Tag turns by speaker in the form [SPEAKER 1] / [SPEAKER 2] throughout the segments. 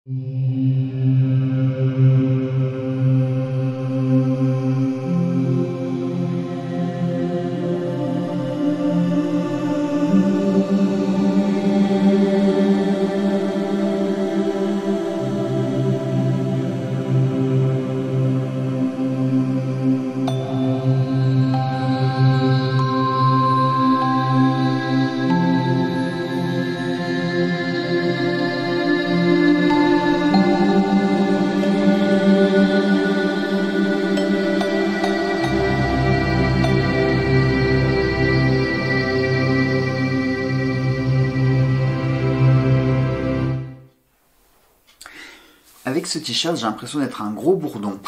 [SPEAKER 1] Avec ce t-shirt, j'ai l'impression d'être un gros bourdon.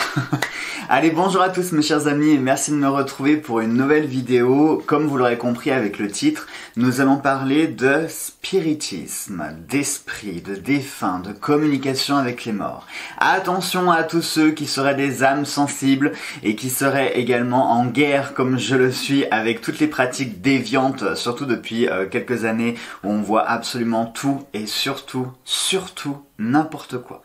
[SPEAKER 1] Allez, bonjour à tous mes chers amis et merci de me retrouver pour une nouvelle vidéo. Comme vous l'aurez compris avec le titre, nous allons parler de spiritisme, d'esprit, de défunts, de communication avec les morts. Attention à tous ceux qui seraient des âmes sensibles et qui seraient également en guerre comme je le suis avec toutes les pratiques déviantes, surtout depuis quelques années où on voit absolument tout et surtout n'importe quoi.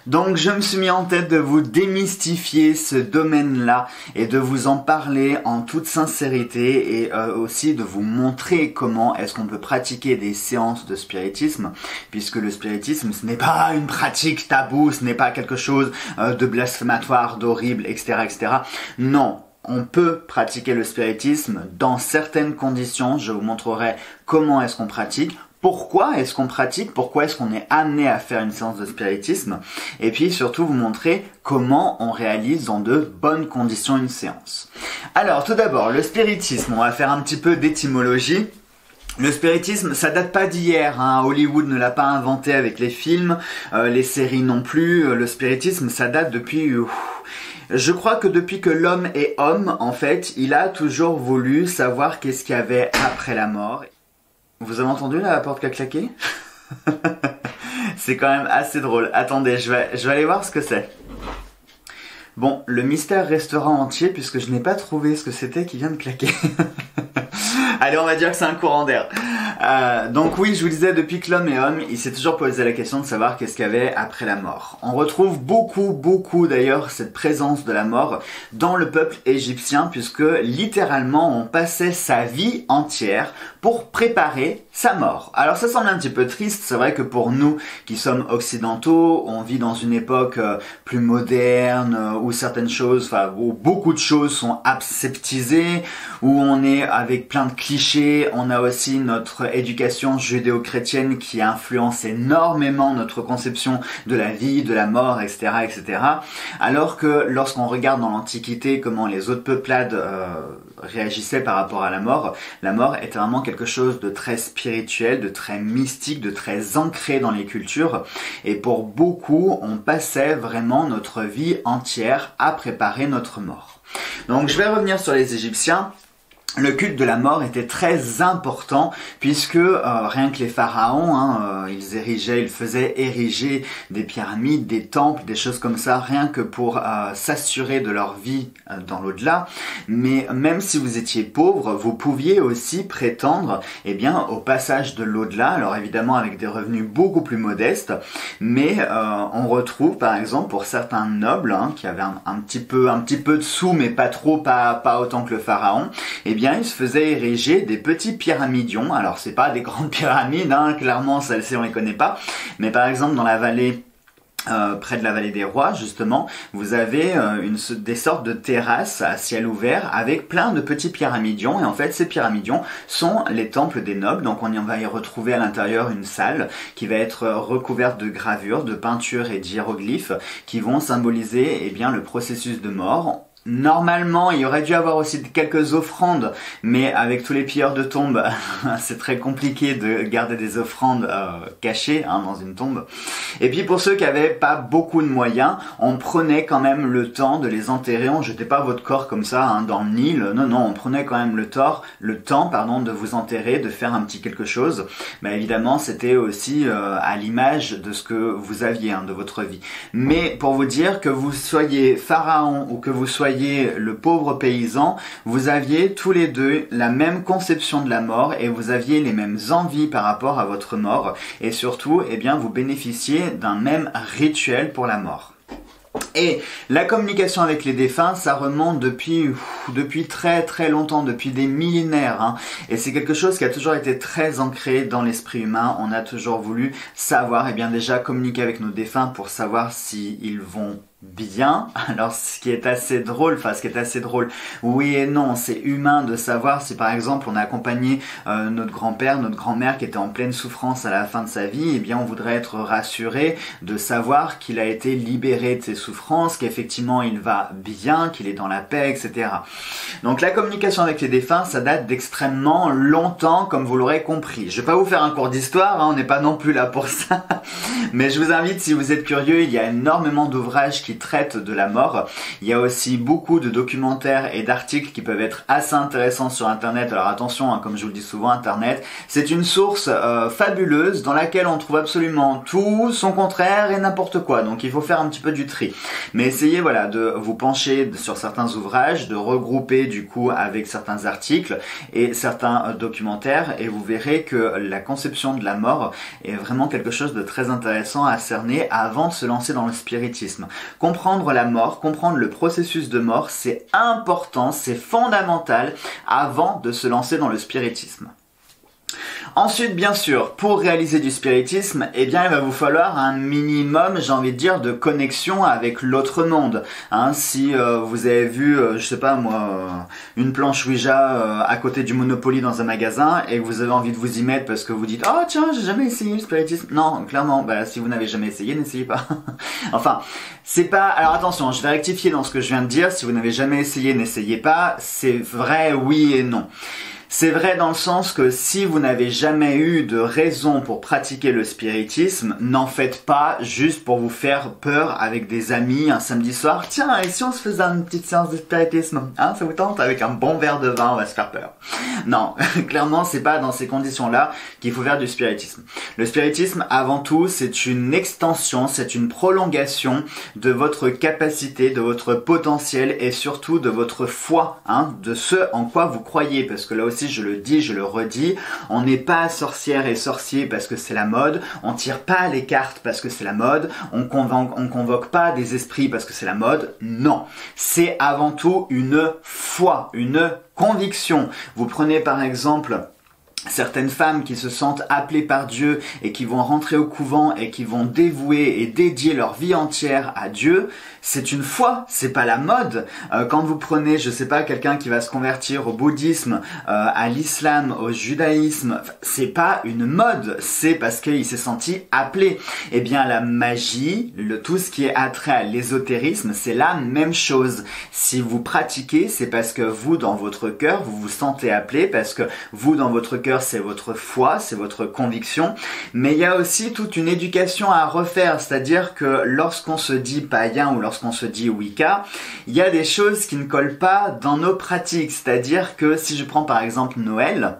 [SPEAKER 1] Donc je me suis mis en tête de vous démystifier ce domaine-là et de vous en parler en toute sincérité et aussi de vous montrer comment est-ce qu'on peut pratiquer des séances de spiritisme, puisque le spiritisme ce n'est pas une pratique taboue, ce n'est pas quelque chose de blasphématoire, d'horrible, etc., etc. Non. On peut pratiquer le spiritisme dans certaines conditions. Je vous montrerai comment est-ce qu'on pratique. Pourquoi est-ce qu'on pratique? Pourquoi est-ce qu'on est amené à faire une séance de spiritisme? Et puis surtout vous montrer comment on réalise dans de bonnes conditions une séance. Alors tout d'abord, le spiritisme, on va faire un petit peu d'étymologie. Le spiritisme, ça date pas d'hier, hein. Hollywood ne l'a pas inventé avec les films, les séries non plus. Le spiritisme, ça date depuis... Je crois que depuis que l'homme est homme, en fait, il a toujours voulu savoir qu'est-ce qu'il y avait après la mort. Vous avez entendu là, la porte qui a claqué? C'est quand même assez drôle. Attendez, je vais aller voir ce que c'est. Bon, le mystère restera entier puisque je n'ai pas trouvé ce que c'était qui vient de claquer. Allez, on va dire que c'est un courant d'air. Donc oui, je vous disais, depuis que l'homme est homme, il s'est toujours posé la question de savoir qu'est-ce qu'il y avait après la mort. On retrouve beaucoup d'ailleurs cette présence de la mort dans le peuple égyptien, puisque littéralement on passait sa vie entière pour préparer sa mort. Alors ça semble un petit peu triste, c'est vrai que pour nous qui sommes occidentaux, on vit dans une époque plus moderne, où certaines choses, enfin où beaucoup de choses sont aseptisées, où on est avec plein de clichés, on a aussi notre éducation judéo-chrétienne qui influence énormément notre conception de la vie, de la mort, etc., etc. Alors que lorsqu'on regarde dans l'Antiquité comment les autres peuplades réagissaient par rapport à la mort était vraiment quelque chose de très spirituel, de très mystique, de très ancré dans les cultures. Et pour beaucoup, on passait vraiment notre vie entière à préparer notre mort. Donc je vais revenir sur les Égyptiens. Le culte de la mort était très important puisque rien que les pharaons, ils faisaient ériger des pyramides, des temples, des choses comme ça, rien que pour s'assurer de leur vie dans l'au-delà. Mais même si vous étiez pauvre, vous pouviez aussi prétendre au passage de l'au-delà, alors évidemment avec des revenus beaucoup plus modestes, mais on retrouve par exemple pour certains nobles qui avaient un petit peu de sous mais pas trop, pas autant que le pharaon, ils se faisaient ériger des petits pyramidions. Alors c'est pas des grandes pyramides, clairement celles-ci on les connaît pas, mais par exemple dans la vallée près de la vallée des rois justement, vous avez des sortes de terrasses à ciel ouvert avec plein de petits pyramidions, et en fait ces pyramidions sont les temples des nobles. Donc on va y retrouver à l'intérieur une salle qui va être recouverte de gravures, de peintures et d'hiéroglyphes qui vont symboliser le processus de mort. Normalement, il y aurait dû avoir aussi quelques offrandes, mais avec tous les pilleurs de tombes, c'est très compliqué de garder des offrandes cachées dans une tombe. Et puis pour ceux qui n'avaient pas beaucoup de moyens, on prenait quand même le temps de les enterrer. On jetait pas votre corps comme ça dans le Nil. Non, on prenait quand même le temps de vous enterrer, de faire un petit quelque chose. Mais évidemment, c'était aussi à l'image de ce que vous aviez de votre vie. Mais pour vous dire que vous soyez pharaon ou que vous soyez soyez le pauvre paysan, vous aviez tous les deux la même conception de la mort et vous aviez les mêmes envies par rapport à votre mort et surtout, eh bien, vous bénéficiez d'un même rituel pour la mort. Et la communication avec les défunts, ça remonte depuis très très longtemps, depuis des millénaires. Hein. Et c'est quelque chose qui a toujours été très ancré dans l'esprit humain. On a toujours voulu savoir, eh bien déjà communiquer avec nos défunts pour savoir s'ils vont bien. Alors ce qui est assez drôle, oui et non, c'est humain de savoir si par exemple on a accompagné notre grand-père, notre grand-mère qui était en pleine souffrance à la fin de sa vie, eh bien on voudrait être rassuré de savoir qu'il a été libéré de ses souffrances, qu'effectivement il va bien, qu'il est dans la paix, etc. Donc la communication avec les défunts, ça date d'extrêmement longtemps, comme vous l'aurez compris. Je vais pas vous faire un cours d'histoire, hein, on n'est pas non plus là pour ça, mais je vous invite, si vous êtes curieux, il y a énormément d'ouvrages qui traitent de la mort. Il y a aussi beaucoup de documentaires et d'articles qui peuvent être assez intéressants sur Internet. Alors attention, hein, comme je vous le dis souvent, Internet, c'est une source fabuleuse dans laquelle on trouve absolument tout, son contraire et n'importe quoi. Donc il faut faire un petit peu du tri. Mais essayez voilà, de vous pencher sur certains ouvrages, de regrouper du coup avec certains articles et certains documentaires et vous verrez que la conception de la mort est vraiment quelque chose de très intéressant à cerner avant de se lancer dans le spiritisme. Comprendre la mort, comprendre le processus de mort, c'est important, c'est fondamental avant de se lancer dans le spiritisme. Ensuite, bien sûr, pour réaliser du spiritisme, eh bien, il va vous falloir un minimum, j'ai envie de dire, de connexion avec l'autre monde. Hein, si vous avez vu, je sais pas moi, une planche Ouija à côté du Monopoly dans un magasin et que vous avez envie de vous y mettre parce que vous dites « Oh tiens, j'ai jamais essayé le spiritisme ». Non, clairement, bah, si vous n'avez jamais essayé, n'essayez pas. Enfin, c'est pas... Alors attention, je vais rectifier dans ce que je viens de dire. Si vous n'avez jamais essayé, n'essayez pas. C'est vrai, oui et non. C'est vrai dans le sens que si vous n'avez jamais eu de raison pour pratiquer le spiritisme, n'en faites pas juste pour vous faire peur avec des amis un samedi soir. Tiens, et si on se faisait une petite séance de spiritisme, hein, ça vous tente? Avec un bon verre de vin, on va se faire peur. Non, clairement, c'est pas dans ces conditions-là qu'il faut faire du spiritisme. Le spiritisme, avant tout, c'est une extension, c'est une prolongation de votre capacité, de votre potentiel et surtout de votre foi, hein, de ce en quoi vous croyez, parce que là aussi, je le dis, je le redis, on n'est pas sorcière et sorcier parce que c'est la mode, on tire pas les cartes parce que c'est la mode, on convoque pas des esprits parce que c'est la mode, non. C'est avant tout une foi, une conviction. Vous prenez par exemple certaines femmes qui se sentent appelées par Dieu et qui vont rentrer au couvent et qui vont dévouer et dédier leur vie entière à Dieu, c'est une foi, c'est pas la mode. Quand vous prenez, je sais pas, quelqu'un qui va se convertir au bouddhisme, à l'islam, au judaïsme, c'est pas une mode, c'est parce qu'il s'est senti appelé. Eh bien la magie, tout ce qui est attrait à l'ésotérisme, c'est la même chose. Si vous pratiquez, c'est parce que vous, dans votre cœur, vous vous sentez appelé, parce que vous, dans votre cœur, c'est votre foi, c'est votre conviction, mais il y a aussi toute une éducation à refaire, c'est-à-dire que lorsqu'on se dit païen ou lorsqu'on se dit Wicca, il y a des choses qui ne collent pas dans nos pratiques, c'est-à-dire que si je prends par exemple Noël,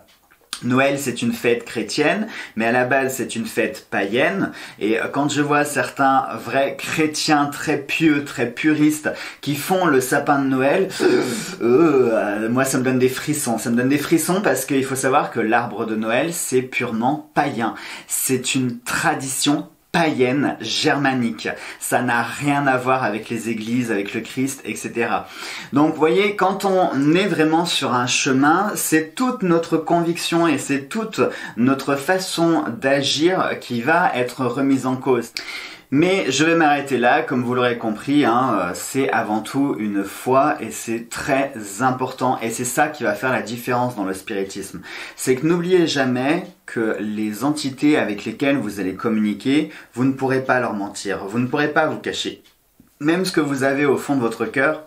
[SPEAKER 1] c'est une fête chrétienne, mais à la base c'est une fête païenne, et quand je vois certains vrais chrétiens très pieux, très puristes, qui font le sapin de Noël, moi ça me donne des frissons, parce qu'il faut savoir que l'arbre de Noël c'est purement païen, c'est une tradition païenne germanique. Ça n'a rien à voir avec les églises, avec le Christ, etc. Donc, vous voyez, quand on est vraiment sur un chemin, c'est toute notre conviction et c'est toute notre façon d'agir qui va être remise en cause. Mais je vais m'arrêter là, comme vous l'aurez compris, hein, c'est avant tout une foi et c'est très important et c'est ça qui va faire la différence dans le spiritisme. C'est que n'oubliez jamais que les entités avec lesquelles vous allez communiquer, vous ne pourrez pas leur mentir, vous ne pourrez pas vous cacher. Même ce que vous avez au fond de votre cœur,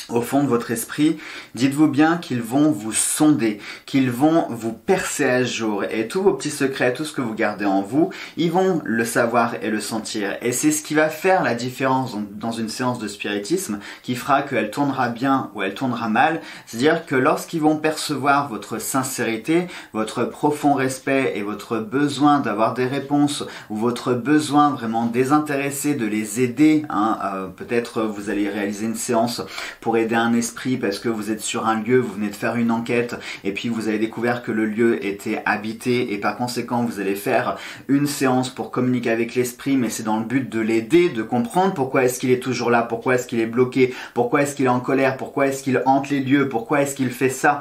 [SPEAKER 1] au fond de votre esprit, dites-vous bien qu'ils vont vous sonder, qu'ils vont vous percer à jour et tous vos petits secrets, tout ce que vous gardez en vous, ils vont le savoir et le sentir. Et c'est ce qui va faire la différence dans une séance de spiritisme qui fera qu'elle tournera bien ou elle tournera mal. C'est-à-dire que lorsqu'ils vont percevoir votre sincérité, votre profond respect et votre besoin d'avoir des réponses ou votre besoin vraiment désintéressé de les aider, hein, peut-être vous allez réaliser une séance pour pour aider un esprit parce que vous êtes sur un lieu, vous venez de faire une enquête et puis vous avez découvert que le lieu était habité et par conséquent vous allez faire une séance pour communiquer avec l'esprit, mais c'est dans le but de l'aider, de comprendre pourquoi est-ce qu'il est toujours là, pourquoi est-ce qu'il est bloqué, pourquoi est-ce qu'il est en colère, pourquoi est-ce qu'il hante les lieux, pourquoi est-ce qu'il fait ça.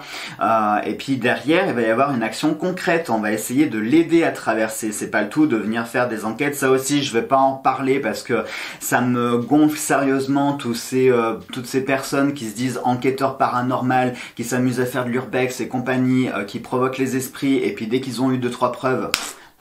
[SPEAKER 1] Et puis derrière, il va y avoir une action concrète, on va essayer de l'aider à traverser. C'est pas le tout de venir faire des enquêtes, ça aussi je vais pas en parler parce que ça me gonfle sérieusement toutes ces personnes qui se disent enquêteurs paranormaux, qui s'amusent à faire de l'urbex et compagnie, qui provoquent les esprits et puis dès qu'ils ont eu 2-3 preuves,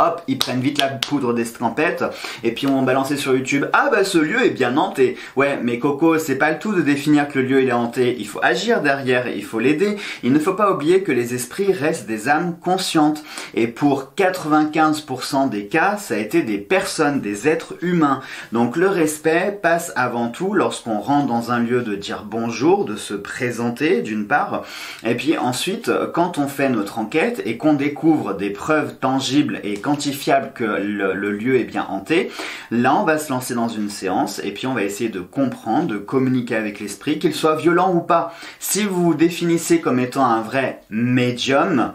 [SPEAKER 1] hop, ils prennent vite la poudre d'escampette et puis on va balancer sur YouTube. Ah bah ce lieu est bien hanté. Ouais, mais Coco, c'est pas le tout de définir que le lieu il est hanté. Il faut agir derrière, il faut l'aider. Il ne faut pas oublier que les esprits restent des âmes conscientes. Et pour 95% des cas, ça a été des personnes, des êtres humains. Donc le respect passe avant tout lorsqu'on rentre dans un lieu de dire bonjour, de se présenter d'une part. Et puis ensuite, quand on fait notre enquête et qu'on découvre des preuves tangibles et quantifiable que le lieu est bien hanté, là on va se lancer dans une séance et puis on va essayer de comprendre, de communiquer avec l'esprit, qu'il soit violent ou pas. Si vous vous définissez comme étant un vrai médium,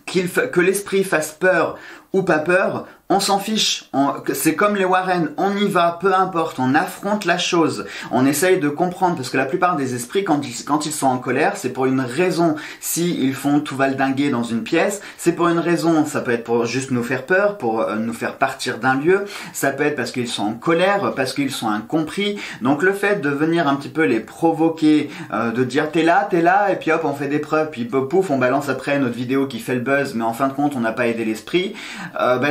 [SPEAKER 1] que l'esprit fasse peur ou pas peur, on s'en fiche, c'est comme les Warren, on y va, peu importe, on affronte la chose, on essaye de comprendre, parce que la plupart des esprits, quand ils sont en colère, c'est pour une raison. Si ils font tout valdinguer dans une pièce, c'est pour une raison. Ça peut être pour juste nous faire peur, pour nous faire partir d'un lieu, ça peut être parce qu'ils sont en colère, parce qu'ils sont incompris. Donc le fait de venir un petit peu les provoquer, de dire t'es là, et puis hop, on fait des preuves, puis pouf, on balance après notre vidéo qui fait le buzz, mais en fin de compte, on n'a pas aidé l'esprit,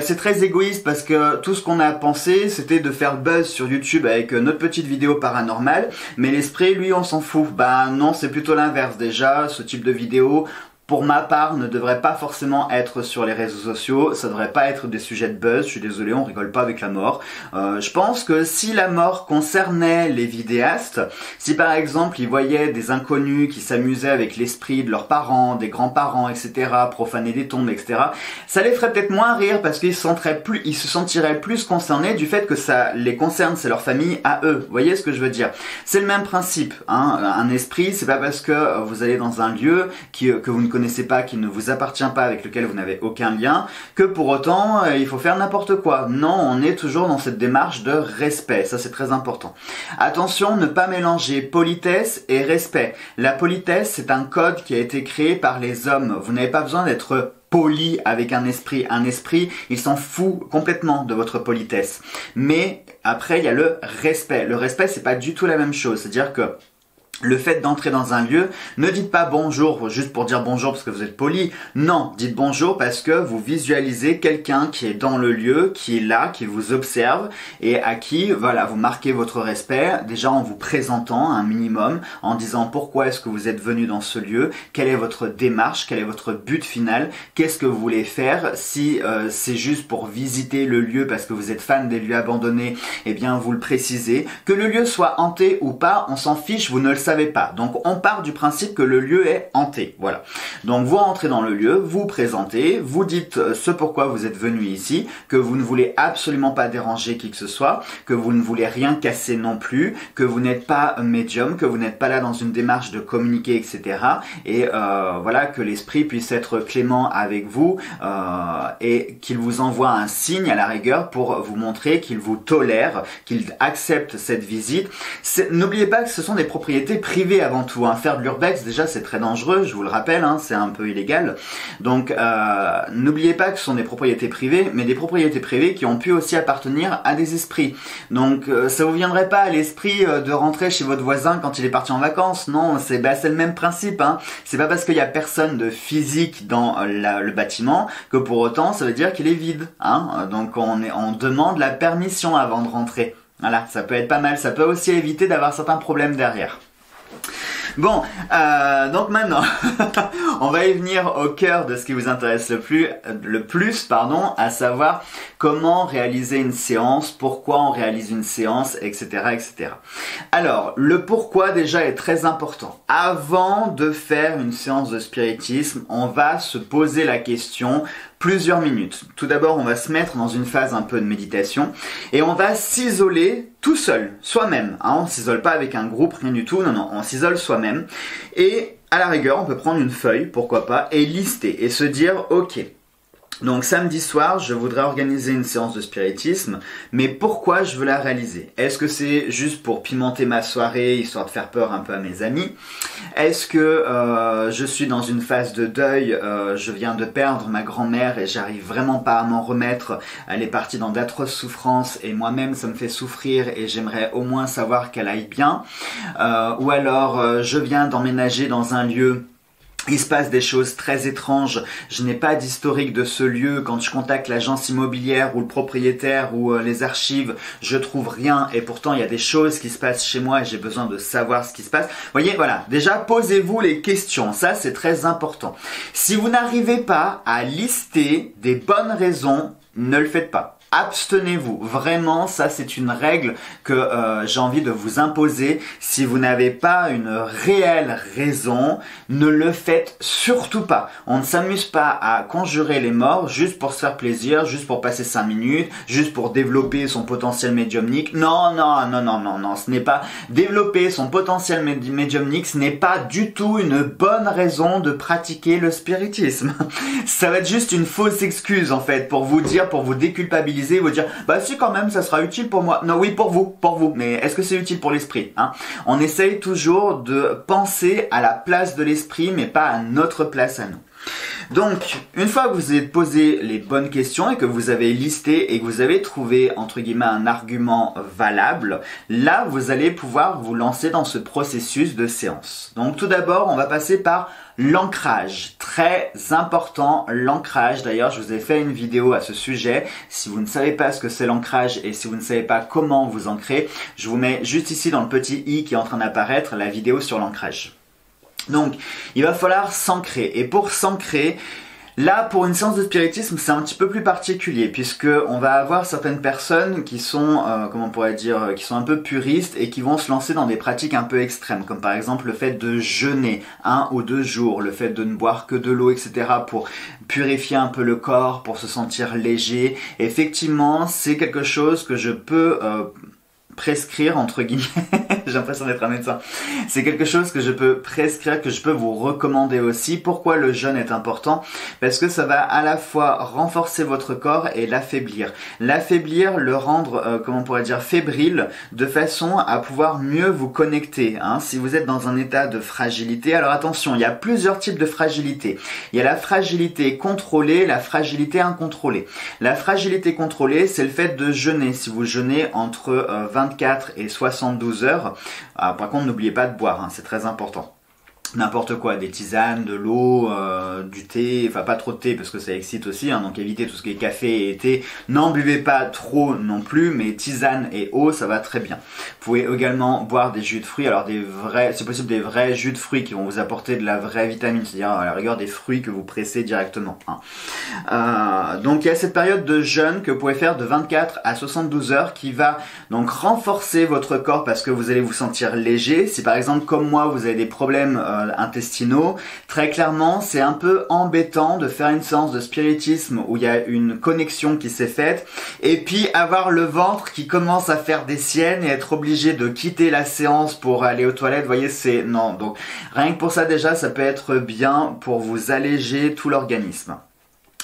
[SPEAKER 1] c'est très égoïste parce que tout ce qu'on a pensé c'était de faire buzz sur YouTube avec notre petite vidéo paranormale, mais l'esprit lui on s'en fout. Bah non, c'est plutôt l'inverse. Déjà ce type de vidéo pour ma part, ne devrait pas forcément être sur les réseaux sociaux, ça devrait pas être des sujets de buzz, je suis désolé, on rigole pas avec la mort. Je pense que si la mort concernait les vidéastes, si par exemple ils voyaient des inconnus qui s'amusaient avec l'esprit de leurs parents, des grands-parents, etc., profaner des tombes, etc., ça les ferait peut-être moins rire parce qu'ils se sentiraient plus concernés du fait que ça les concerne, c'est leur famille à eux. Vous voyez ce que je veux dire? C'est le même principe, hein. Un esprit, c'est pas parce que vous allez dans un lieu que vous ne connaissez pas, qui ne vous appartient pas, avec lequel vous n'avez aucun lien, que pour autant il faut faire n'importe quoi. Non, on est toujours dans cette démarche de respect, ça c'est très important. Attention, ne pas mélanger politesse et respect. La politesse, c'est un code qui a été créé par les hommes. Vous n'avez pas besoin d'être poli avec un esprit. Un esprit, il s'en fout complètement de votre politesse. Mais après, il y a le respect. Le respect, c'est pas du tout la même chose. C'est-à-dire que le fait d'entrer dans un lieu, ne dites pas bonjour juste pour dire bonjour parce que vous êtes poli. Non, dites bonjour parce que vous visualisez quelqu'un qui est dans le lieu, qui est là, qui vous observe et à qui, voilà, vous marquez votre respect déjà en vous présentant un minimum, en disant pourquoi est-ce que vous êtes venu dans ce lieu, quelle est votre démarche, quel est votre but final, qu'est-ce que vous voulez faire. Si c'est juste pour visiter le lieu parce que vous êtes fan des lieux abandonnés, eh bien vous le précisez. Que le lieu soit hanté ou pas, on s'en fiche, vous ne le savez pas. Donc on part du principe que le lieu est hanté. Voilà. Donc vous rentrez dans le lieu, vous présentez, vous dites ce pourquoi vous êtes venu ici, que vous ne voulez absolument pas déranger qui que ce soit, que vous ne voulez rien casser non plus, que vous n'êtes pas médium, que vous n'êtes pas là dans une démarche de communiquer, etc. Et voilà, que l'esprit puisse être clément avec vous et qu'il vous envoie un signe à la rigueur pour vous montrer qu'il vous tolère, qu'il accepte cette visite. N'oubliez pas que ce sont des propriétés privées avant tout. Hein. Faire de l'urbex, déjà, c'est très dangereux, je vous le rappelle, hein, c'est un peu illégal. Donc, n'oubliez pas que ce sont des propriétés privées, mais des propriétés privées qui ont pu aussi appartenir à des esprits. Donc, ça vous viendrait pas à l'esprit de rentrer chez votre voisin quand il est parti en vacances. Non, c'est le même principe. Hein. C'est pas parce qu'il y a personne de physique dans le bâtiment que pour autant, ça veut dire qu'il est vide. Hein. Donc, on demande la permission avant de rentrer. Voilà, ça peut être pas mal. Ça peut aussi éviter d'avoir certains problèmes derrière. Bon, donc maintenant, on va y venir au cœur de ce qui vous intéresse le plus, à savoir comment réaliser une séance, pourquoi on réalise une séance, etc., etc. Alors, le pourquoi déjà est très important. Avant de faire une séance de spiritisme, on va se poser la question: plusieurs minutes. Tout d'abord, on va se mettre dans une phase un peu de méditation et on va s'isoler tout seul, soi-même. Hein, on ne s'isole pas avec un groupe, rien du tout, non, non, on s'isole soi-même. Et à la rigueur, on peut prendre une feuille, pourquoi pas, et lister et se dire, ok, donc samedi soir, je voudrais organiser une séance de spiritisme, mais pourquoi je veux la réaliser? Est-ce que c'est juste pour pimenter ma soirée, histoire de faire peur un peu à mes amis? Est-ce que je suis dans une phase de deuil, je viens de perdre ma grand-mère et j'arrive vraiment pas à m'en remettre, elle est partie dans d'atroces souffrances et moi-même ça me fait souffrir et j'aimerais au moins savoir qu'elle aille bien? Ou alors je viens d'emménager dans un lieu, il se passe des choses très étranges, je n'ai pas d'historique de ce lieu, quand je contacte l'agence immobilière ou le propriétaire ou les archives, je trouve rien et pourtant il y a des choses qui se passent chez moi et j'ai besoin de savoir ce qui se passe. Vous voyez, voilà, déjà posez-vous les questions, ça c'est très important. Si vous n'arrivez pas à lister des bonnes raisons, ne le faites pas. Abstenez-vous, vraiment, ça c'est une règle que j'ai envie de vous imposer. Si vous n'avez pas une réelle raison, ne le faites surtout pas. On ne s'amuse pas à conjurer les morts juste pour se faire plaisir, juste pour passer 5 minutes, juste pour développer son potentiel médiumnique. Non, non, non, non, non, non, ce n'est pas développer son potentiel médiumnique, ce n'est pas du tout une bonne raison de pratiquer le spiritisme. Ça va être juste une fausse excuse en fait pour vous dire, pour vous déculpabiliser, vous dire bah si quand même ça sera utile pour moi. Non, oui, pour vous, mais est-ce que c'est utile pour l'esprit, hein? On essaye toujours de penser à la place de l'esprit mais pas à notre place à nous. Donc, une fois que vous avez posé les bonnes questions et que vous avez listé et que vous avez trouvé, entre guillemets, un argument valable, là, vous allez pouvoir vous lancer dans ce processus de séance. Donc, tout d'abord, on va passer par l'ancrage. Très important, l'ancrage. D'ailleurs, je vous ai fait une vidéo à ce sujet. Si vous ne savez pas ce que c'est l'ancrage et si vous ne savez pas comment vous ancrer, je vous mets juste ici dans le petit i qui est en train d'apparaître la vidéo sur l'ancrage. Donc, il va falloir s'ancrer. Et pour s'ancrer, là, pour une séance de spiritisme, c'est un petit peu plus particulier puisque on va avoir certaines personnes qui sont, comment on pourrait dire, qui sont un peu puristes et qui vont se lancer dans des pratiques un peu extrêmes, comme par exemple le fait de jeûner 1 ou 2 jours, le fait de ne boire que de l'eau, etc. pour purifier un peu le corps, pour se sentir léger. Effectivement, c'est quelque chose que je peux prescrire, entre guillemets, j'ai l'impression d'être un médecin, c'est quelque chose que je peux prescrire, que je peux vous recommander aussi. Pourquoi le jeûne est important? Parce que ça va à la fois renforcer votre corps et l'affaiblir. L'affaiblir, le rendre, comment on pourrait dire, fébrile, de façon à pouvoir mieux vous connecter. Hein. Si vous êtes dans un état de fragilité, alors attention, il y a plusieurs types de fragilité. Il y a la fragilité contrôlée, la fragilité incontrôlée. La fragilité contrôlée, c'est le fait de jeûner. Si vous jeûnez entre 24 et 72 heures. Par contre, n'oubliez pas de boire, hein, c'est très important. N'importe quoi, des tisanes, de l'eau, du thé, enfin pas trop de thé parce que ça excite aussi, hein, donc évitez tout ce qui est café et thé. N'en buvez pas trop non plus, mais tisane et eau, ça va très bien. Vous pouvez également boire des jus de fruits, alors des vrais, c'est possible des vrais jus de fruits qui vont vous apporter de la vraie vitamine, c'est-à-dire à la rigueur des fruits que vous pressez directement. Hein. Donc il y a cette période de jeûne que vous pouvez faire de 24 à 72 heures qui va donc renforcer votre corps parce que vous allez vous sentir léger. Si par exemple comme moi vous avez des problèmes intestinaux, très clairement c'est un peu embêtant de faire une séance de spiritisme où il y a une connexion qui s'est faite et puis avoir le ventre qui commence à faire des siennes et être obligé de quitter la séance pour aller aux toilettes. Vous voyez, c'est non, donc rien que pour ça déjà ça peut être bien pour vous alléger tout l'organisme.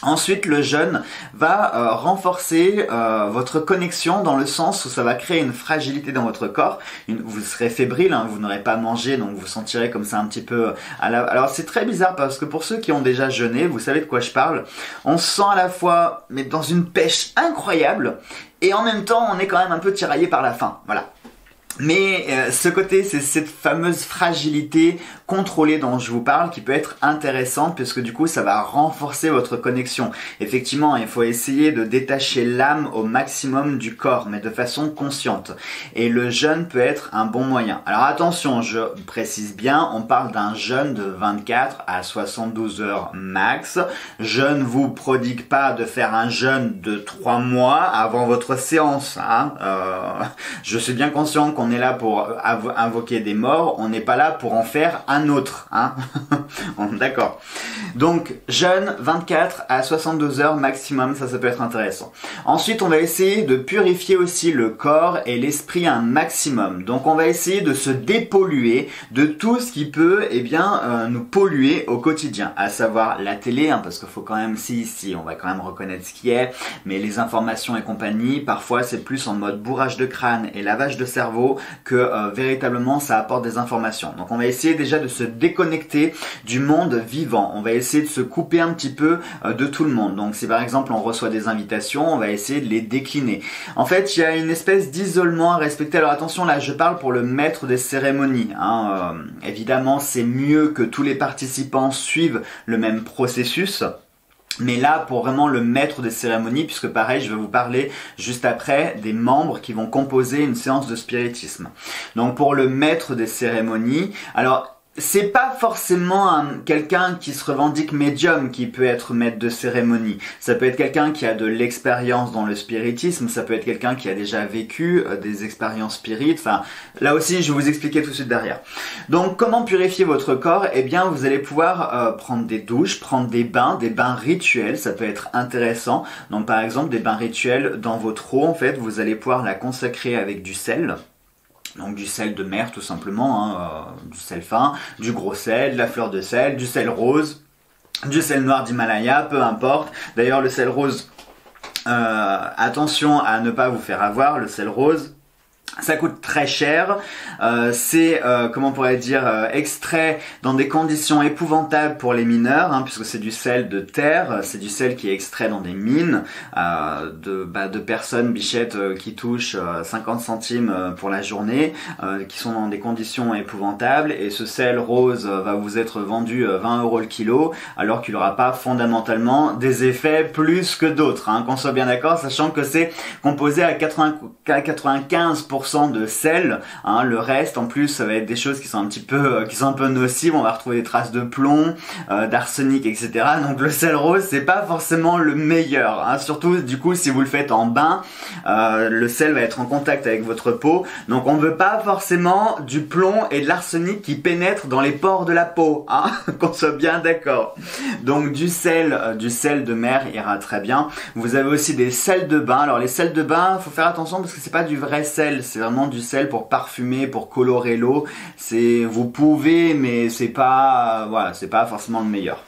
[SPEAKER 1] Ensuite, le jeûne va renforcer votre connexion dans le sens où ça va créer une fragilité dans votre corps. Vous serez fébrile, hein, vous n'aurez pas mangé, donc vous sentirez comme ça un petit peu... Alors c'est très bizarre parce que pour ceux qui ont déjà jeûné, vous savez de quoi je parle. On se sent à la fois mais dans une pêche incroyable et en même temps on est quand même un peu tiraillé par la faim. Voilà. Mais ce côté, c'est cette fameuse fragilité contrôlée dont je vous parle qui peut être intéressante puisque du coup ça va renforcer votre connexion. Effectivement, il faut essayer de détacher l'âme au maximum du corps mais de façon consciente. Et le jeûne peut être un bon moyen. Alors attention, je précise bien, on parle d'un jeûne de 24 à 72 heures max. Je ne vous prodigue pas de faire un jeûne de 3 mois avant votre séance. Hein. Je suis bien conscient qu'on on est là pour invoquer des morts, on n'est pas là pour en faire un autre, hein. D'accord. Donc, jeûne 24 à 72 heures maximum, ça peut être intéressant. Ensuite, on va essayer de purifier aussi le corps et l'esprit un maximum. Donc, on va essayer de se dépolluer de tout ce qui peut, nous polluer au quotidien, à savoir la télé, hein, parce qu'il faut quand même, si, on va quand même reconnaître ce qui est, mais les informations et compagnie, parfois c'est plus en mode bourrage de crâne et lavage de cerveau que véritablement ça apporte des informations. Donc on va essayer déjà de se déconnecter du monde vivant, on va essayer de se couper un petit peu de tout le monde. Donc si par exemple on reçoit des invitations, on va essayer de les décliner. En fait, il y a une espèce d'isolement à respecter. Alors attention, là je parle pour le maître des cérémonies, hein. Évidemment c'est mieux que tous les participants suivent le même processus. Mais là, pour vraiment le maître des cérémonies, puisque pareil, je vais vous parler juste après des membres qui vont composer une séance de spiritisme. Donc pour le maître des cérémonies, alors c'est pas forcément quelqu'un qui se revendique médium qui peut être maître de cérémonie. Ça peut être quelqu'un qui a de l'expérience dans le spiritisme, ça peut être quelqu'un qui a déjà vécu des expériences spirites. Enfin, là aussi, je vais vous expliquer tout de suite derrière. Donc, comment purifier votre corps? Eh bien, vous allez pouvoir prendre des douches, prendre des bains rituels, ça peut être intéressant. Donc, par exemple, des bains rituels dans votre eau, en fait, vous allez pouvoir la consacrer avec du sel. Donc du sel de mer tout simplement, hein, du sel fin, du gros sel, de la fleur de sel, du sel rose, du sel noir d'Himalaya, peu importe. D'ailleurs le sel rose, attention à ne pas vous faire avoir, le sel rose. Ça coûte très cher, c'est, comment on pourrait dire, extrait dans des conditions épouvantables pour les mineurs, hein, puisque c'est du sel de terre, c'est du sel qui est extrait dans des mines, de personnes, bichettes, qui touchent 50 centimes pour la journée, qui sont dans des conditions épouvantables, et ce sel rose va vous être vendu 20 € le kilo, alors qu'il n'aura pas fondamentalement des effets plus que d'autres, hein, qu'on soit bien d'accord, sachant que c'est composé à 95% de sel, hein, le reste en plus ça va être des choses qui sont un peu nocives, on va retrouver des traces de plomb, d'arsenic, etc. Donc le sel rose c'est pas forcément le meilleur, hein, surtout du coup si vous le faites en bain, le sel va être en contact avec votre peau, donc on veut pas forcément du plomb et de l'arsenic qui pénètrent dans les pores de la peau, hein, qu'on soit bien d'accord. Donc du sel de mer ira très bien. Vous avez aussi des sels de bain. Alors les sels de bain, faut faire attention parce que c'est pas du vrai sel, c'est vraiment du sel pour parfumer, pour colorer l'eau. Vous pouvez, mais c'est pas, voilà, c'est pas forcément le meilleur.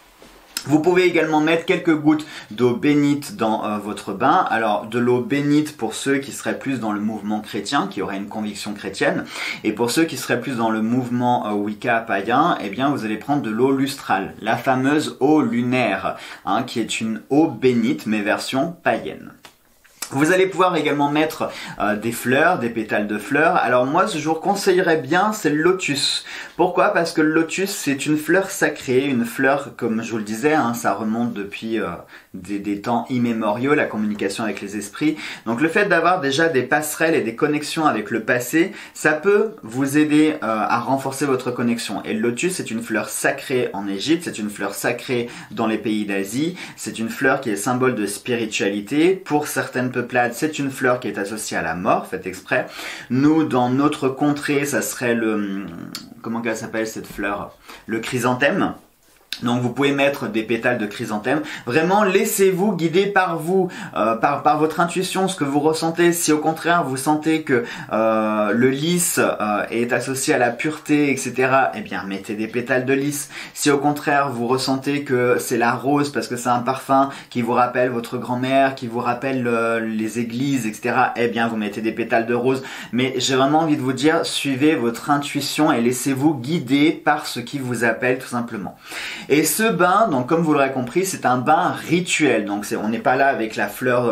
[SPEAKER 1] Vous pouvez également mettre quelques gouttes d'eau bénite dans votre bain. Alors de l'eau bénite pour ceux qui seraient plus dans le mouvement chrétien, qui auraient une conviction chrétienne, et pour ceux qui seraient plus dans le mouvement Wicca païen, eh bien vous allez prendre de l'eau lustrale, la fameuse eau lunaire, hein, qui est une eau bénite mais version païenne. Vous allez pouvoir également mettre des fleurs, des pétales de fleurs. Alors moi, ce que je vous conseillerais bien, c'est le lotus. Pourquoi? Parce que le lotus, c'est une fleur sacrée, une fleur, comme je vous le disais, hein, ça remonte depuis des temps immémoriaux, la communication avec les esprits. Donc le fait d'avoir déjà des passerelles et des connexions avec le passé, ça peut vous aider à renforcer votre connexion. Et le lotus, c'est une fleur sacrée en Égypte, c'est une fleur sacrée dans les pays d'Asie, c'est une fleur qui est symbole de spiritualité. Pour certaines peuplades, c'est une fleur qui est associée à la mort, faites exprès. Nous, dans notre contrée, ça serait comment qu'elle s'appelle cette fleur? Le chrysanthème. Donc vous pouvez mettre des pétales de chrysanthème. Vraiment, laissez-vous guider par vous, par votre intuition, ce que vous ressentez. Si au contraire vous sentez que le lys est associé à la pureté, etc., eh bien mettez des pétales de lys. Si au contraire vous ressentez que c'est la rose parce que c'est un parfum qui vous rappelle votre grand-mère, qui vous rappelle les églises, etc., eh bien vous mettez des pétales de rose. Mais j'ai vraiment envie de vous dire, suivez votre intuition et laissez-vous guider par ce qui vous appelle tout simplement. Et ce bain, donc comme vous l'aurez compris, c'est un bain rituel. Donc on n'est pas là avec la fleur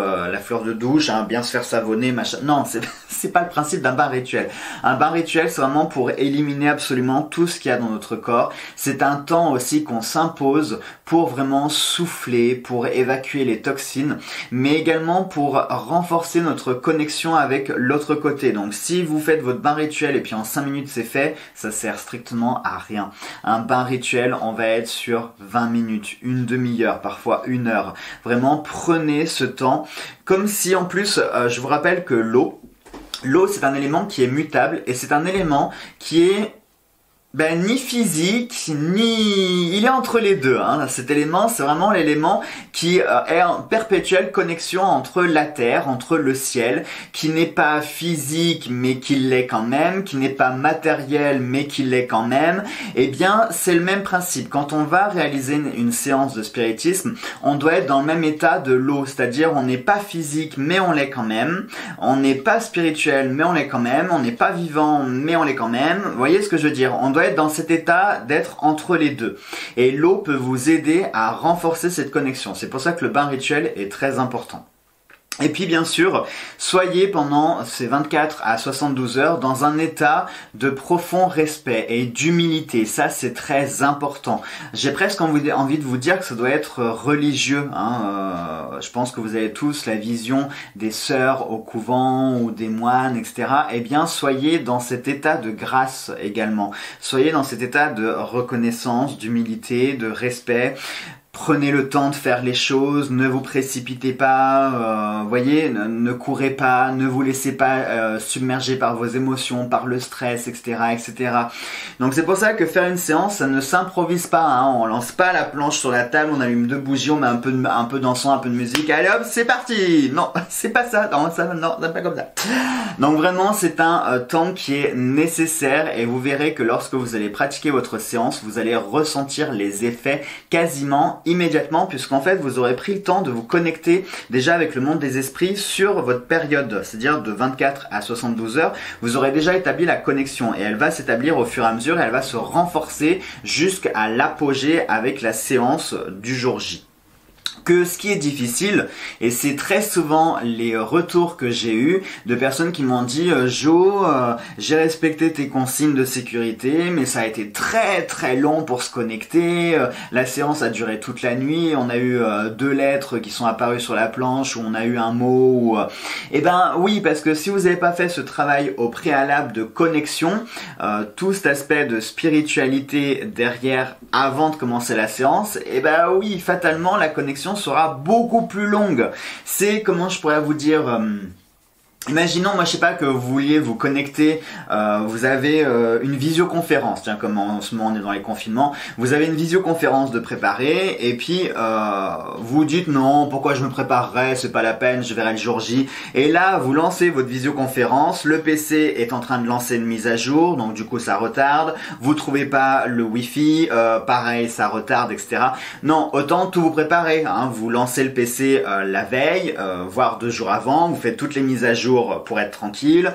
[SPEAKER 1] de douche, hein, bien se faire savonner, machin. Non, c'est pas le principe d'un bain rituel. Un bain rituel, c'est vraiment pour éliminer absolument tout ce qu'il y a dans notre corps. C'est un temps aussi qu'on s'impose pour vraiment souffler, pour évacuer les toxines, mais également pour renforcer notre connexion avec l'autre côté. Donc si vous faites votre bain rituel et puis en 5 minutes c'est fait, ça sert strictement à rien. Un bain rituel, on va être sur 20 minutes, une demi-heure, parfois 1 heure. Vraiment, prenez ce temps. Comme si, en plus, je vous rappelle que l'eau, L'eau, c'est un élément qui est mutable et c'est un élément qui est ni physique, ni... Il est entre les deux. Hein. Cet élément, c'est vraiment l'élément qui est en perpétuelle connexion entre la terre, entre le ciel, qui n'est pas physique, mais qui l'est quand même, qui n'est pas matériel, mais qui l'est quand même. Eh bien, c'est le même principe. Quand on va réaliser une séance de spiritisme, on doit être dans le même état de l'eau, c'est-à-dire on n'est pas physique, mais on l'est quand même. On n'est pas spirituel, mais on l'est quand même. On n'est pas vivant, mais on l'est quand même. Vous voyez ce que je veux dire? On doit être dans cet état d'être entre les deux. Et l'eau peut vous aider à renforcer cette connexion. C'est pour ça que le bain rituel est très important. Et puis bien sûr, soyez pendant ces 24 à 72 heures dans un état de profond respect et d'humilité. Ça, c'est très important. J'ai presque envie de vous dire que ça doit être religieux. Je pense que vous avez tous la vision des sœurs au couvent ou des moines, etc. Eh bien, soyez dans cet état de grâce également. Soyez dans cet état de reconnaissance, d'humilité, de respect. Prenez le temps de faire les choses, ne vous précipitez pas, voyez, ne courez pas, ne vous laissez pas submerger par vos émotions, par le stress, etc., etc. Donc c'est pour ça que faire une séance, ça ne s'improvise pas, hein. On lance pas la planche sur la table, on allume 2 bougies, on met un peu d'encens, un peu de musique, allez hop, c'est parti. Non, c'est pas ça, non, c'est pas comme ça. Donc vraiment, c'est un temps qui est nécessaire et vous verrez que lorsque vous allez pratiquer votre séance, vous allez ressentir les effets quasiment immédiatement, puisqu'en fait vous aurez pris le temps de vous connecter déjà avec le monde des esprits sur votre période, c'est-à-dire de 24 à 72 heures, vous aurez déjà établi la connexion et elle va s'établir au fur et à mesure et elle va se renforcer jusqu'à l'apogée avec la séance du jour J. Que ce qui est difficile, et c'est très souvent les retours que j'ai eus de personnes qui m'ont dit Jo, j'ai respecté tes consignes de sécurité, mais ça a été très très long pour se connecter, la séance a duré toute la nuit, on a eu 2 lettres qui sont apparues sur la planche, ou on a eu un mot, Eh ben oui, parce que si vous n'avez pas fait ce travail au préalable de connexion, tout cet aspect de spiritualité derrière avant de commencer la séance, eh ben oui, fatalement la connexion sera beaucoup plus longue. C'est, comment je pourrais vous dire... Imaginons, moi je sais pas, que vous vouliez vous connecter, vous avez une visioconférence, tiens, comme en ce moment on est dans les confinements, vous avez une visioconférence de préparer et puis vous dites non, pourquoi je me préparerais, c'est pas la peine, je verrai le jour J. Et là vous lancez votre visioconférence, le PC est en train de lancer une mise à jour, donc du coup ça retarde, vous trouvez pas le Wi-Fi, pareil ça retarde, etc. Non, autant tout vous préparer, hein. Vous lancez le PC la veille, voire 2 jours avant, vous faites toutes les mises à jour pour être tranquille,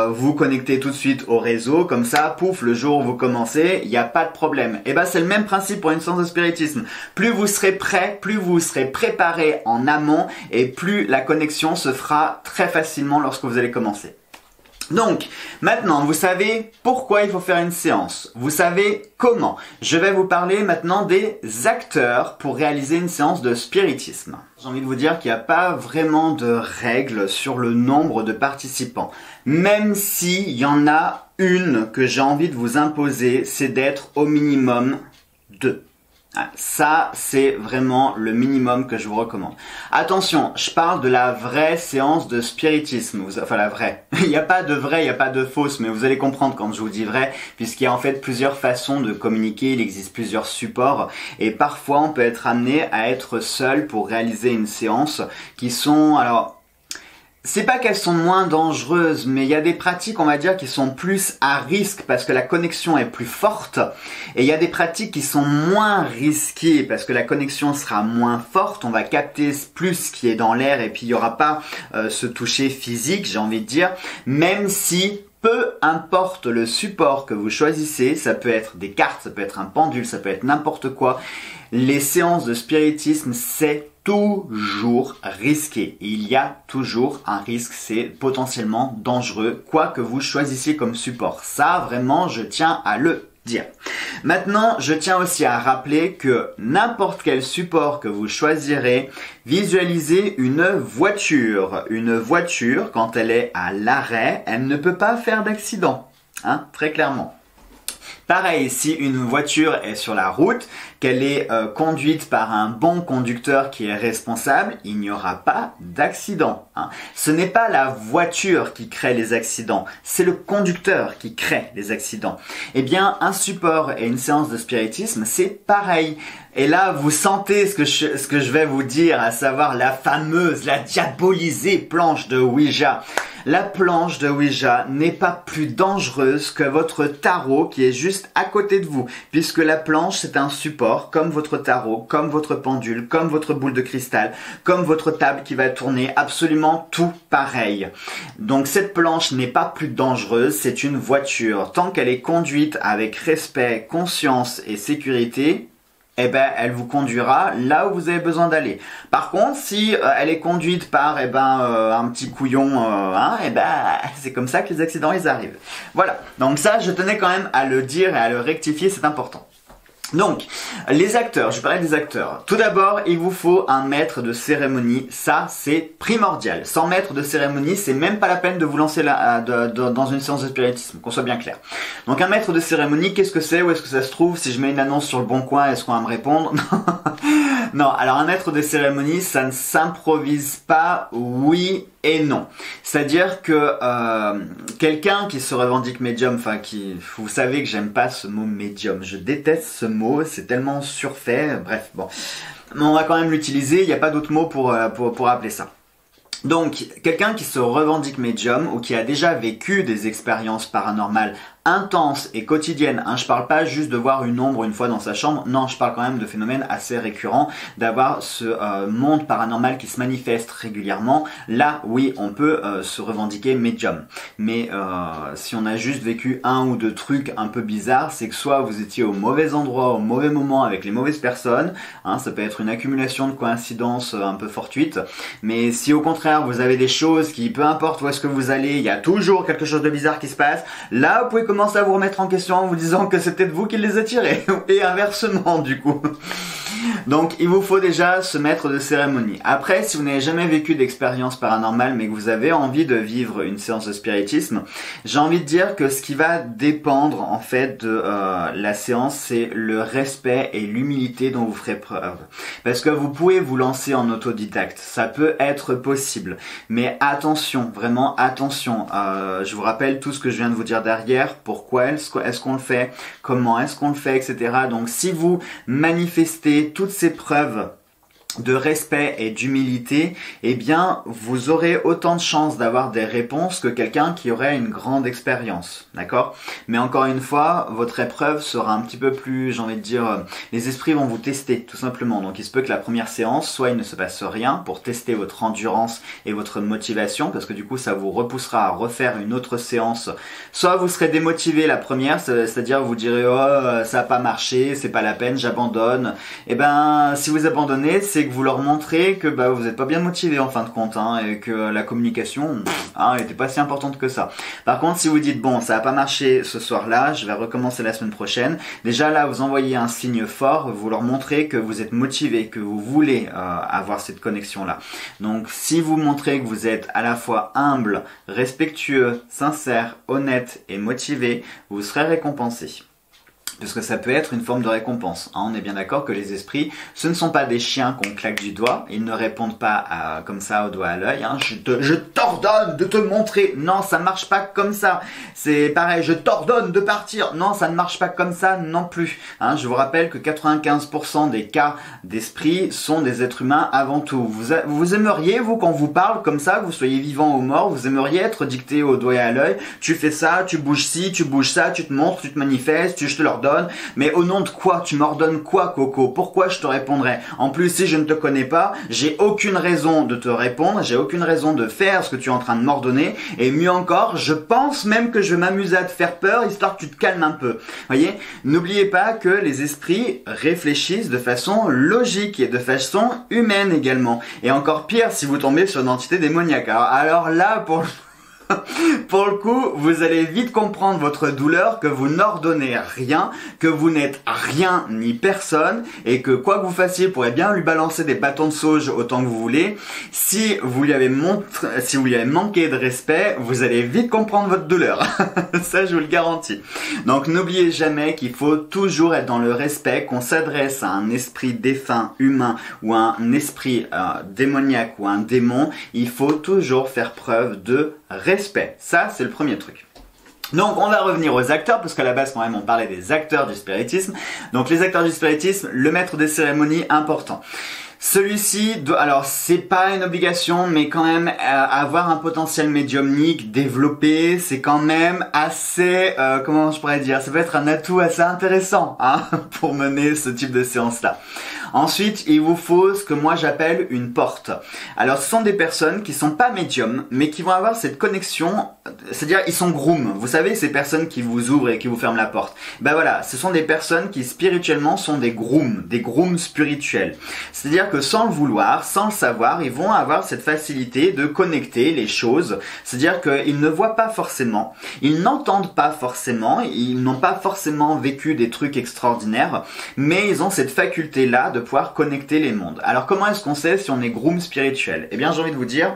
[SPEAKER 1] vous connectez tout de suite au réseau, comme ça, pouf, le jour où vous commencez, il n'y a pas de problème. Et ben c'est le même principe pour une séance de spiritisme. Plus vous serez prêt, plus vous serez préparé en amont, et plus la connexion se fera très facilement lorsque vous allez commencer. Donc, maintenant, vous savez pourquoi il faut faire une séance. Vous savez comment. Je vais vous parler maintenant des acteurs pour réaliser une séance de spiritisme. J'ai envie de vous dire qu'il n'y a pas vraiment de règles sur le nombre de participants. Même s'il y en a une que j'ai envie de vous imposer, c'est d'être au minimum 2. Ça, c'est vraiment le minimum que je vous recommande. Attention, je parle de la vraie séance de spiritisme. Enfin, la vraie. Il n'y a pas de vraie, il n'y a pas de fausse, mais vous allez comprendre quand je vous dis vrai, puisqu'il y a en fait plusieurs façons de communiquer, il existe plusieurs supports, et parfois on peut être amené à être seul pour réaliser une séance qui sont... Alors, c'est pas qu'elles sont moins dangereuses, mais il y a des pratiques, on va dire, qui sont plus à risque parce que la connexion est plus forte. Et il y a des pratiques qui sont moins risquées parce que la connexion sera moins forte. On va capter plus ce qui est dans l'air et puis il n'y aura pas ce toucher physique, j'ai envie de dire. Même si... peu importe le support que vous choisissez, ça peut être des cartes, ça peut être un pendule, ça peut être n'importe quoi. Les séances de spiritisme, c'est toujours risqué. Il y a toujours un risque, c'est potentiellement dangereux, quoi que vous choisissiez comme support. Ça, vraiment, je tiens à le dire. Maintenant, je tiens aussi à rappeler que n'importe quel support que vous choisirez, visualisez une voiture. Une voiture, quand elle est à l'arrêt, elle ne peut pas faire d'accident, hein, très clairement. Pareil, si une voiture est sur la route, qu'elle est conduite par un bon conducteur qui est responsable, il n'y aura pas d'accident. Hein. Ce n'est pas la voiture qui crée les accidents, c'est le conducteur qui crée les accidents. Eh bien, un support et une séance de spiritisme, c'est pareil. Et là, vous sentez ce que je vais vous dire, à savoir la fameuse, la diabolisée planche de Ouija. La planche de Ouija n'est pas plus dangereuse que votre tarot qui est juste à côté de vous, puisque la planche c'est un support comme votre tarot, comme votre pendule, comme votre boule de cristal, comme votre table qui va tourner, absolument tout pareil. Donc cette planche n'est pas plus dangereuse, c'est une voiture. Tant qu'elle est conduite avec respect, conscience et sécurité, eh ben, elle vous conduira là où vous avez besoin d'aller. Par contre, si elle est conduite par un petit couillon, c'est comme ça que les accidents ils arrivent. Voilà. Donc ça, je tenais quand même à le dire et à le rectifier, c'est important. Donc, les acteurs, je parlais des acteurs. Tout d'abord, il vous faut un maître de cérémonie, ça c'est primordial. Sans maître de cérémonie, c'est même pas la peine de vous lancer dans une séance de spiritisme, qu'on soit bien clair. Donc un maître de cérémonie, qu'est-ce que c'est? Où est-ce que ça se trouve? Si je mets une annonce sur le bon coin, est-ce qu'on va me répondre? Non, alors un maître de cérémonie, ça ne s'improvise pas, oui et non. C'est-à-dire que quelqu'un qui se revendique médium, vous savez que j'aime pas ce mot médium, je déteste ce mot, c'est tellement surfait, bref, bon. Mais on va quand même l'utiliser, il n'y a pas d'autre mot pour appeler ça. Donc, quelqu'un qui se revendique médium ou qui a déjà vécu des expériences paranormales intense et quotidienne, hein. Je parle pas juste de voir une ombre une fois dans sa chambre, non, je parle quand même de phénomènes assez récurrents, d'avoir ce monde paranormal qui se manifeste régulièrement. Là, oui, on peut se revendiquer médium. Mais si on a juste vécu un ou deux trucs un peu bizarres, c'est que soit vous étiez au mauvais endroit, au mauvais moment, avec les mauvaises personnes, hein, ça peut être une accumulation de coïncidences un peu fortuites, mais si au contraire vous avez des choses qui, peu importe où est-ce que vous allez, il y a toujours quelque chose de bizarre qui se passe, là vous pouvez commencer à vous remettre en question en vous disant que c'est peut-être vous qui les attirez, et inversement du coup. Donc il vous faut déjà ce maître de cérémonie. Après, si vous n'avez jamais vécu d'expérience paranormale mais que vous avez envie de vivre une séance de spiritisme, j'ai envie de dire que ce qui va dépendre en fait de la séance, c'est le respect et l'humilité dont vous ferez preuve. Parce que vous pouvez vous lancer en autodidacte, ça peut être possible, mais attention, vraiment attention. Je vous rappelle tout ce que je viens de vous dire derrière, pourquoi est-ce qu'on le fait, comment est-ce qu'on le fait, etc. Donc si vous manifestez toutes ces preuves de respect et d'humilité, eh bien, vous aurez autant de chances d'avoir des réponses que quelqu'un qui aurait une grande expérience, d'accord? Mais encore une fois, votre épreuve sera un petit peu plus, j'ai envie de dire, les esprits vont vous tester, tout simplement. Donc, il se peut que la première séance, soit il ne se passe rien pour tester votre endurance et votre motivation, parce que du coup, ça vous repoussera à refaire une autre séance. Soit vous serez démotivé la première, c'est-à-dire vous direz, oh, ça n'a pas marché, c'est pas la peine, j'abandonne. Eh ben, si vous abandonnez, c'est que vous leur montrez que vous n'êtes pas bien motivé en fin de compte, hein, et que la communication n'était pas si importante que ça. Par contre, si vous dites bon, ça n'a pas marché ce soir-là, je vais recommencer la semaine prochaine, déjà là vous envoyez un signe fort, vous leur montrez que vous êtes motivé, que vous voulez avoir cette connexion-là. Donc si vous montrez que vous êtes à la fois humble, respectueux, sincère, honnête et motivé, vous serez récompensé. Parce que ça peut être une forme de récompense. Hein, on est bien d'accord que les esprits, ce ne sont pas des chiens qu'on claque du doigt. Ils ne répondent pas comme ça au doigt à l'œil. Hein. Je t'ordonne de te montrer. Non, ça ne marche pas comme ça. C'est pareil, je t'ordonne de partir. Non, ça ne marche pas comme ça non plus. Hein, je vous rappelle que 95% des cas d'esprit sont des êtres humains avant tout. Vous aimeriez, vous, quand on vous parle comme ça, que vous soyez vivant ou mort, vous aimeriez être dicté au doigt et à l'œil. Tu fais ça, tu bouges ci, tu bouges ça, tu te montres, tu te manifestes, je te l'ordonne. Mais au nom de quoi? Tu m'ordonnes quoi, Coco? Pourquoi je te répondrais? En plus, si je ne te connais pas, j'ai aucune raison de te répondre, j'ai aucune raison de faire ce que tu es en train de m'ordonner, et mieux encore, je pense même que je vais m'amuser à te faire peur, histoire que tu te calmes un peu. Voyez? N'oubliez pas que les esprits réfléchissent de façon logique et de façon humaine également. Et encore pire si vous tombez sur une entité démoniaque. Alors là, pour... Pour le coup, vous allez vite comprendre votre douleur, que vous n'ordonnez rien, que vous n'êtes rien ni personne, et que quoi que vous fassiez, vous pourrez bien lui balancer des bâtons de sauge autant que vous voulez. Si vous lui avez manqué de respect, vous allez vite comprendre votre douleur. Ça, je vous le garantis. Donc, n'oubliez jamais qu'il faut toujours être dans le respect, qu'on s'adresse à un esprit défunt humain ou un esprit démoniaque ou un démon. Il faut toujours faire preuve de respect. Ça, c'est le premier truc. Donc on va revenir aux acteurs, parce qu'à la base quand même on parlait des acteurs du spiritisme. Donc les acteurs du spiritisme, le maître des cérémonies, important. Celui-ci, alors c'est pas une obligation, mais quand même avoir un potentiel médiumnique développé, c'est quand même assez, comment je pourrais dire, ça peut être un atout assez intéressant hein, pour mener ce type de séance-là. Ensuite, il vous faut ce que moi j'appelle une porte. Alors, ce sont des personnes qui sont pas médiums, mais qui vont avoir cette connexion, c'est-à-dire ils sont grooms. Vous savez, ces personnes qui vous ouvrent et qui vous ferment la porte. Ben voilà, ce sont des personnes qui spirituellement sont des grooms spirituels. C'est-à-dire que sans le vouloir, sans le savoir, ils vont avoir cette facilité de connecter les choses. C'est-à-dire qu'ils ne voient pas forcément, ils n'entendent pas forcément, ils n'ont pas forcément vécu des trucs extraordinaires, mais ils ont cette faculté-là de pouvoir connecter les mondes. Alors comment est-ce qu'on sait si on est groom spirituel? Eh bien j'ai envie de vous dire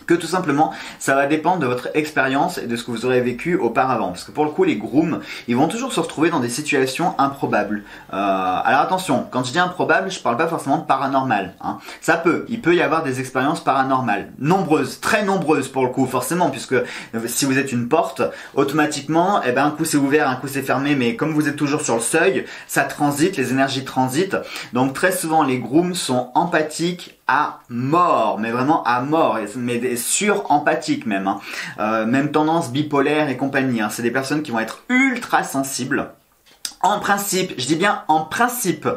[SPEAKER 1] que tout simplement, ça va dépendre de votre expérience et de ce que vous aurez vécu auparavant. Parce que pour le coup, les grooms, ils vont toujours se retrouver dans des situations improbables. Alors attention, quand je dis improbable, je parle pas forcément de paranormal. Hein. Il peut y avoir des expériences paranormales. Nombreuses, très nombreuses pour le coup, forcément, puisque si vous êtes une porte, automatiquement, eh ben, un coup c'est ouvert, un coup c'est fermé, mais comme vous êtes toujours sur le seuil, ça transite, les énergies transitent. Donc très souvent, les grooms sont empathiques à mort, mais vraiment à mort, mais sur-empathiques même, hein. Même tendance bipolaire et compagnie, hein. C'est des personnes qui vont être ultra sensibles. En principe, je dis bien en principe,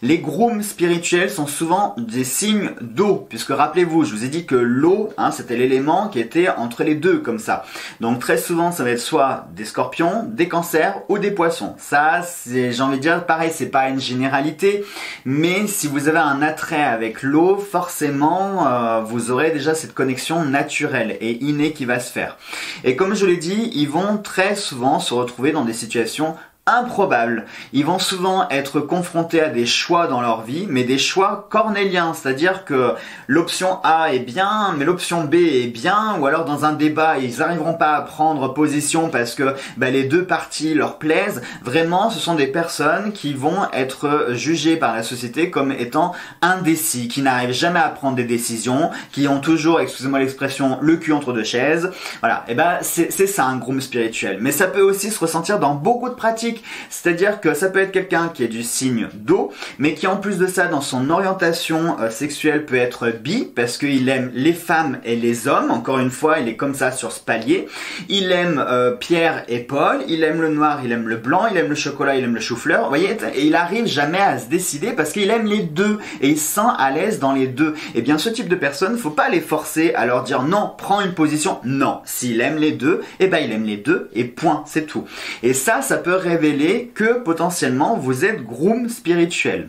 [SPEAKER 1] les grooms spirituels sont souvent des signes d'eau, puisque rappelez-vous, je vous ai dit que l'eau, hein, c'était l'élément qui était entre les deux, comme ça. Donc très souvent, ça va être soit des scorpions, des cancers ou des poissons. Ça, c'est, j'ai envie de dire, pareil, c'est pas une généralité, mais si vous avez un attrait avec l'eau, forcément, vous aurez déjà cette connexion naturelle et innée qui va se faire. Et comme je l'ai dit, ils vont très souvent se retrouver dans des situations improbables. Ils vont souvent être confrontés à des choix dans leur vie, mais des choix cornéliens, c'est-à-dire que l'option A est bien, mais l'option B est bien, ou alors dans un débat, ils n'arriveront pas à prendre position parce que les deux parties leur plaisent. Vraiment, ce sont des personnes qui vont être jugées par la société comme étant indécis, qui n'arrivent jamais à prendre des décisions, qui ont toujours, excusez-moi l'expression, le cul entre deux chaises. Voilà, et c'est ça un groom spirituel. Mais ça peut aussi se ressentir dans beaucoup de pratiques. C'est-à-dire que ça peut être quelqu'un qui est du signe d'eau, mais qui en plus de ça, dans son orientation sexuelle, peut être bi, parce qu'il aime les femmes et les hommes. Encore une fois, il est comme ça sur ce palier. Il aime Pierre et Paul, il aime le noir, il aime le blanc, il aime le chocolat, il aime le chou-fleur. Vous voyez, et il arrive jamais à se décider parce qu'il aime les deux et il se sent à l'aise dans les deux. Et bien, ce type de personnes, faut pas les forcer à leur dire non, prends une position. Non, s'il aime les deux, il aime les deux et point, c'est tout. Et ça peut révéler que potentiellement vous êtes groom spirituel.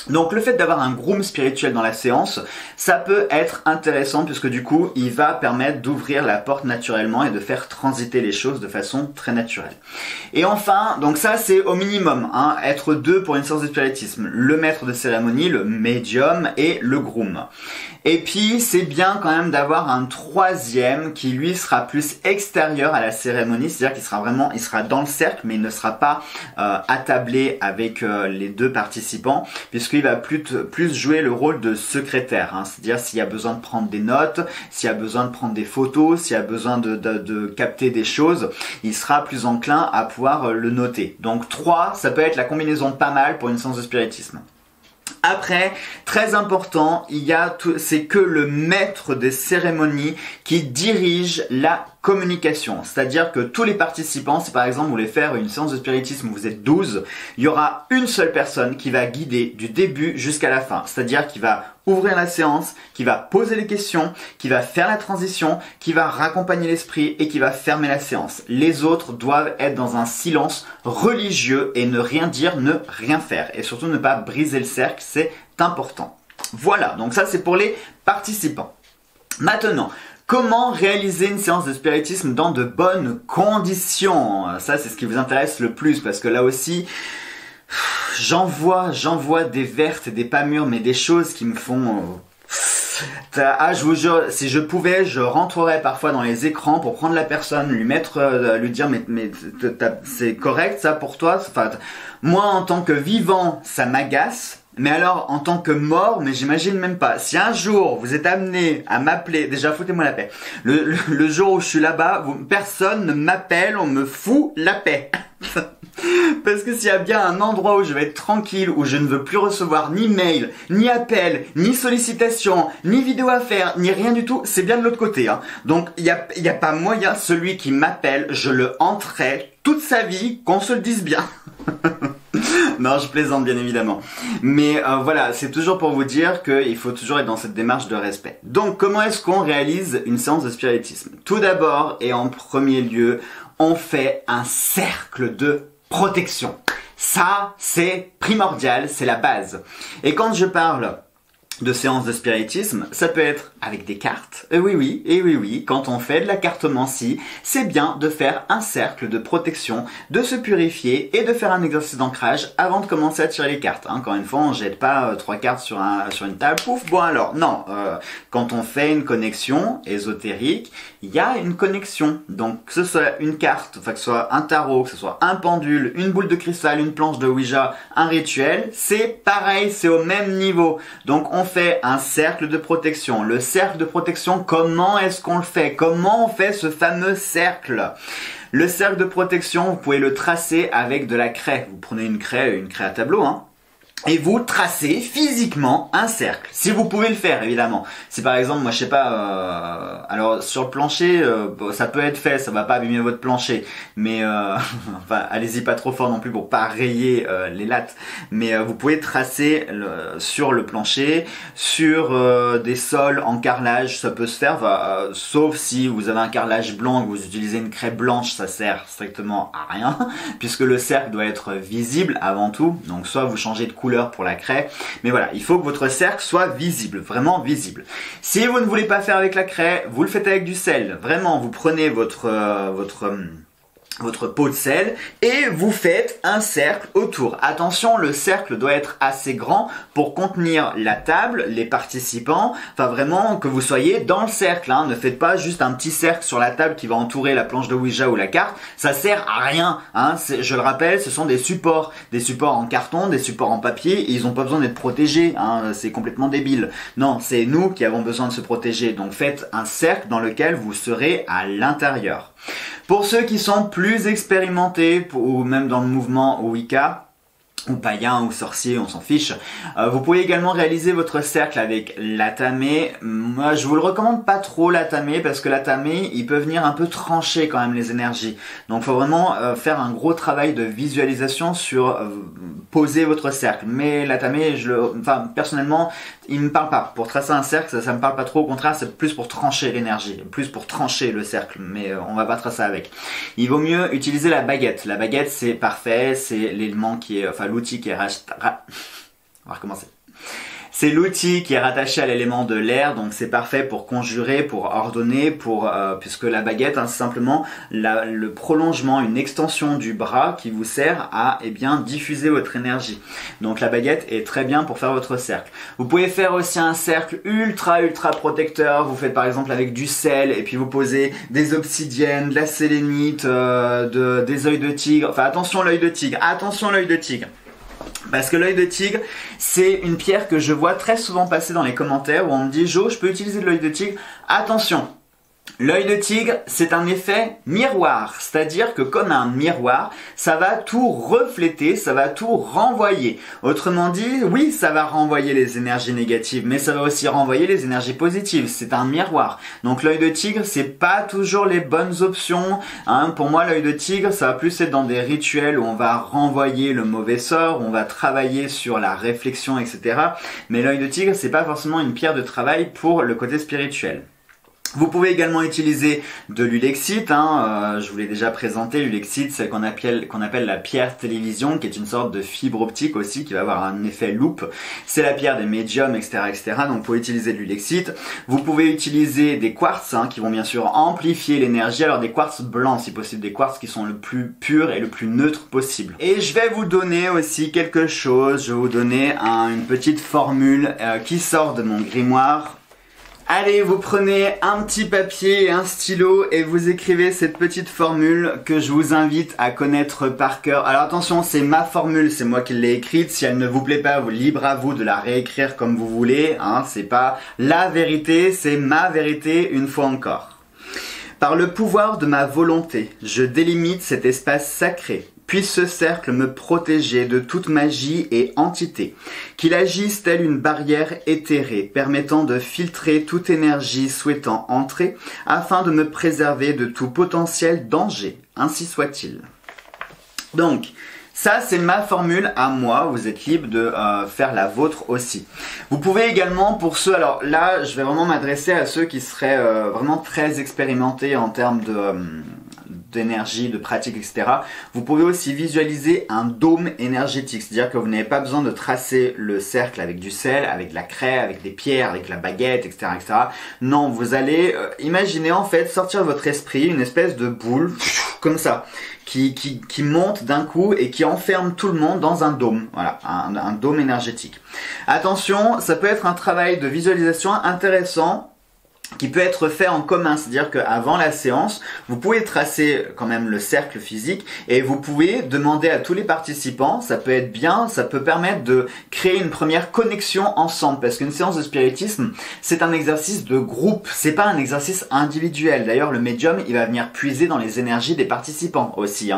[SPEAKER 1] Donc le fait d'avoir un groom spirituel dans la séance, ça peut être intéressant puisque du coup, il va permettre d'ouvrir la porte naturellement et de faire transiter les choses de façon très naturelle. Et enfin, donc ça c'est au minimum, hein, être deux pour une séance de spiritisme. Le maître de cérémonie, le médium et le groom. Et puis c'est bien quand même d'avoir un troisième qui lui sera plus extérieur à la cérémonie, c'est-à-dire qu'il sera vraiment, il sera dans le cercle mais il ne sera pas attablé avec les deux participants puisqu'il va plus jouer le rôle de secrétaire, hein, c'est-à-dire s'il y a besoin de prendre des notes, s'il y a besoin de prendre des photos, s'il y a besoin de capter des choses, il sera plus enclin à pouvoir le noter. Donc 3, ça peut être la combinaison pas mal pour une séance de spiritisme. Après, très important, c'est que le maître des cérémonies qui dirige la communication. C'est-à-dire que tous les participants, si par exemple vous voulez faire une séance de spiritisme où vous êtes 12, il y aura une seule personne qui va guider du début jusqu'à la fin. C'est-à-dire qui va ouvrir la séance, qui va poser les questions, qui va faire la transition, qui va raccompagner l'esprit et qui va fermer la séance. Les autres doivent être dans un silence religieux et ne rien dire, ne rien faire. Et surtout ne pas briser le cercle, c'est important. Voilà, donc ça c'est pour les participants. Maintenant, Comment réaliser une séance de spiritisme dans de bonnes conditions? Ça, c'est ce qui vous intéresse le plus, parce que là aussi, j'en vois des vertes et des pas mûres, mais des choses qui me font... Ah, je vous jure, si je pouvais, je rentrerais parfois dans les écrans pour prendre la personne, lui dire mais c'est correct ça pour toi? Enfin, moi en tant que vivant, ça m'agace. Mais alors, en tant que mort, mais j'imagine même pas. Si un jour, vous êtes amené à m'appeler, déjà foutez-moi la paix. Le jour où je suis là-bas, personne ne m'appelle, on me fout la paix. Parce que s'il y a bien un endroit où je vais être tranquille, où je ne veux plus recevoir ni mail, ni appel, ni sollicitation, ni vidéo à faire, ni rien du tout, c'est bien de l'autre côté. Hein. Donc, il y a pas moyen, celui qui m'appelle, je le hanterai toute sa vie, qu'on se le dise bien. Non, je plaisante bien évidemment. Mais voilà, c'est toujours pour vous dire qu'il faut toujours être dans cette démarche de respect. Donc, comment est-ce qu'on réalise une séance de spiritisme? Tout d'abord et en premier lieu, on fait un cercle de protection. Ça, c'est primordial, c'est la base. Et quand je parle de séance de spiritisme, ça peut être avec des cartes. Oui, quand on fait de la cartomancie, c'est bien de faire un cercle de protection, de se purifier et de faire un exercice d'ancrage avant de commencer à tirer les cartes. Encore une fois, on jette pas 3 cartes sur une table, pouf, bon alors, non. Quand on fait une connexion ésotérique, il y a une connexion. Donc, que ce soit une carte, enfin que ce soit un tarot, que ce soit un pendule, une boule de cristal, une planche de Ouija, un rituel, c'est pareil, c'est au même niveau. Donc, on fait un cercle de protection. Le cercle de protection, comment est-ce qu'on le fait? Comment on fait ce fameux cercle? Le cercle de protection, vous pouvez le tracer avec de la craie. Vous prenez une craie à tableau, hein. Et vous tracez physiquement un cercle. Si vous pouvez le faire, évidemment. Si par exemple, moi je sais pas, alors sur le plancher, ça peut être fait, ça va pas abîmer votre plancher. Mais enfin, allez-y pas trop fort non plus pour pas rayer les lattes. Mais vous pouvez tracer sur le plancher, sur des sols en carrelage, ça peut se faire. Sauf si vous avez un carrelage blanc et que vous utilisez une craie blanche, ça sert strictement à rien, puisque le cercle doit être visible avant tout. Donc soit vous changez de couleur pour la craie, mais voilà, il faut que votre cercle soit visible, vraiment visible. Si vous ne voulez pas faire avec la craie, vous le faites avec du sel. Vraiment, vous prenez votre pot de sel et vous faites un cercle autour. Attention, le cercle doit être assez grand pour contenir la table, les participants, enfin vraiment que vous soyez dans le cercle, hein. Ne faites pas juste un petit cercle sur la table qui va entourer la planche de Ouija ou la carte, ça sert à rien, hein. Je le rappelle, ce sont des supports en carton, des supports en papier, et ils n'ont pas besoin d'être protégés, hein. C'est complètement débile. Non, c'est nous qui avons besoin de se protéger, donc faites un cercle dans lequel vous serez à l'intérieur. Pour ceux qui sont plus expérimentés, ou même dans le mouvement Wicca, ou païen ou sorcier, on s'en fiche. Vous pouvez également réaliser votre cercle avec l'atamé. Moi, je vous le recommande pas trop l'atamé parce que l'atamé, il peut venir un peu trancher quand même les énergies. Donc, faut vraiment faire un gros travail de visualisation sur poser votre cercle. Mais l'atamé, personnellement, il me parle pas. Pour tracer un cercle, ça me parle pas trop. Au contraire, c'est plus pour trancher l'énergie, plus pour trancher le cercle. Mais on va pas tracer avec. Il vaut mieux utiliser la baguette. La baguette, c'est parfait. C'est l'élément qui est, l'outil qui est on va recommencer. C'est l'outil qui est rattaché à l'élément de l'air, donc c'est parfait pour conjurer, pour ordonner, puisque la baguette, hein, c'est simplement le prolongement, une extension du bras qui vous sert à diffuser votre énergie. Donc la baguette est très bien pour faire votre cercle. Vous pouvez faire aussi un cercle ultra protecteur. Vous faites par exemple avec du sel et puis vous posez des obsidiennes, de la sélénite, des œils de tigre. Enfin attention l'œil de tigre, attention l'œil de tigre. Parce que l'œil de tigre, c'est une pierre que je vois très souvent passer dans les commentaires où on me dit « Jo, je peux utiliser de l'œil de tigre ?» Attention, l'œil de tigre, c'est un effet miroir, c'est-à-dire que comme un miroir, ça va tout refléter, ça va tout renvoyer. Autrement dit, oui, ça va renvoyer les énergies négatives, mais ça va aussi renvoyer les énergies positives. C'est un miroir. Donc l'œil de tigre, c'est pas toujours les bonnes options, hein. Pour moi, l'œil de tigre, ça va plus être dans des rituels où on va renvoyer le mauvais sort, où on va travailler sur la réflexion, etc. Mais l'œil de tigre, c'est pas forcément une pierre de travail pour le côté spirituel. Vous pouvez également utiliser de l'ulexite, je vous l'ai déjà présenté, l'ulexite, celle qu'on appelle la pierre télévision, qui est une sorte de fibre optique aussi, qui va avoir un effet loupe. C'est la pierre des médiums, etc., etc. Donc vous pouvez utiliser de l'ulexite. Vous pouvez utiliser des quartz, qui vont bien sûr amplifier l'énergie. Alors des quartz blancs, si possible, des quartz qui sont le plus pur et le plus neutre possible. Et je vais vous donner aussi quelque chose, je vais vous donner une petite formule qui sort de mon grimoire. Allez, vous prenez un petit papier et un stylo et vous écrivez cette petite formule que je vous invite à connaître par cœur. Alors attention, c'est ma formule, c'est moi qui l'ai écrite. Si elle ne vous plaît pas, libre à vous de la réécrire comme vous voulez. C'est pas la vérité, c'est ma vérité une fois encore. Par le pouvoir de ma volonté, je délimite cet espace sacré. Puisse ce cercle me protéger de toute magie et entité, qu'il agisse tel une barrière éthérée, permettant de filtrer toute énergie souhaitant entrer, afin de me préserver de tout potentiel danger. Ainsi soit-il. Donc, ça c'est ma formule à moi, vous êtes libre de faire la vôtre aussi. Vous pouvez également, pour ceux, alors là je vais vraiment m'adresser à ceux qui seraient vraiment très expérimentés en termes d'énergie, de pratique, etc. Vous pouvez aussi visualiser un dôme énergétique, c'est-à-dire que vous n'avez pas besoin de tracer le cercle avec du sel, avec de la craie, avec des pierres, avec la baguette, etc., etc. Non, vous allez imaginer en fait sortir de votre esprit une espèce de boule, comme ça, qui monte d'un coup et qui enferme tout le monde dans un dôme, voilà, un dôme énergétique. Attention, ça peut être un travail de visualisation intéressant, qui peut être fait en commun, c'est-à-dire qu'avant la séance, vous pouvez tracer quand même le cercle physique et vous pouvez demander à tous les participants, ça peut être bien, ça peut permettre de créer une première connexion ensemble, parce qu'une séance de spiritisme, c'est un exercice de groupe, c'est pas un exercice individuel. D'ailleurs, le médium, il va venir puiser dans les énergies des participants aussi,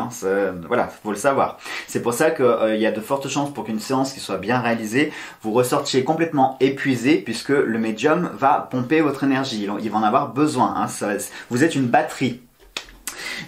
[SPEAKER 1] voilà, faut le savoir. C'est pour ça qu'il y a de fortes chances pour qu'une séance qui soit bien réalisée, vous ressortiez complètement épuisé, puisque le médium va pomper votre énergie. Il va en avoir besoin, vous êtes une batterie.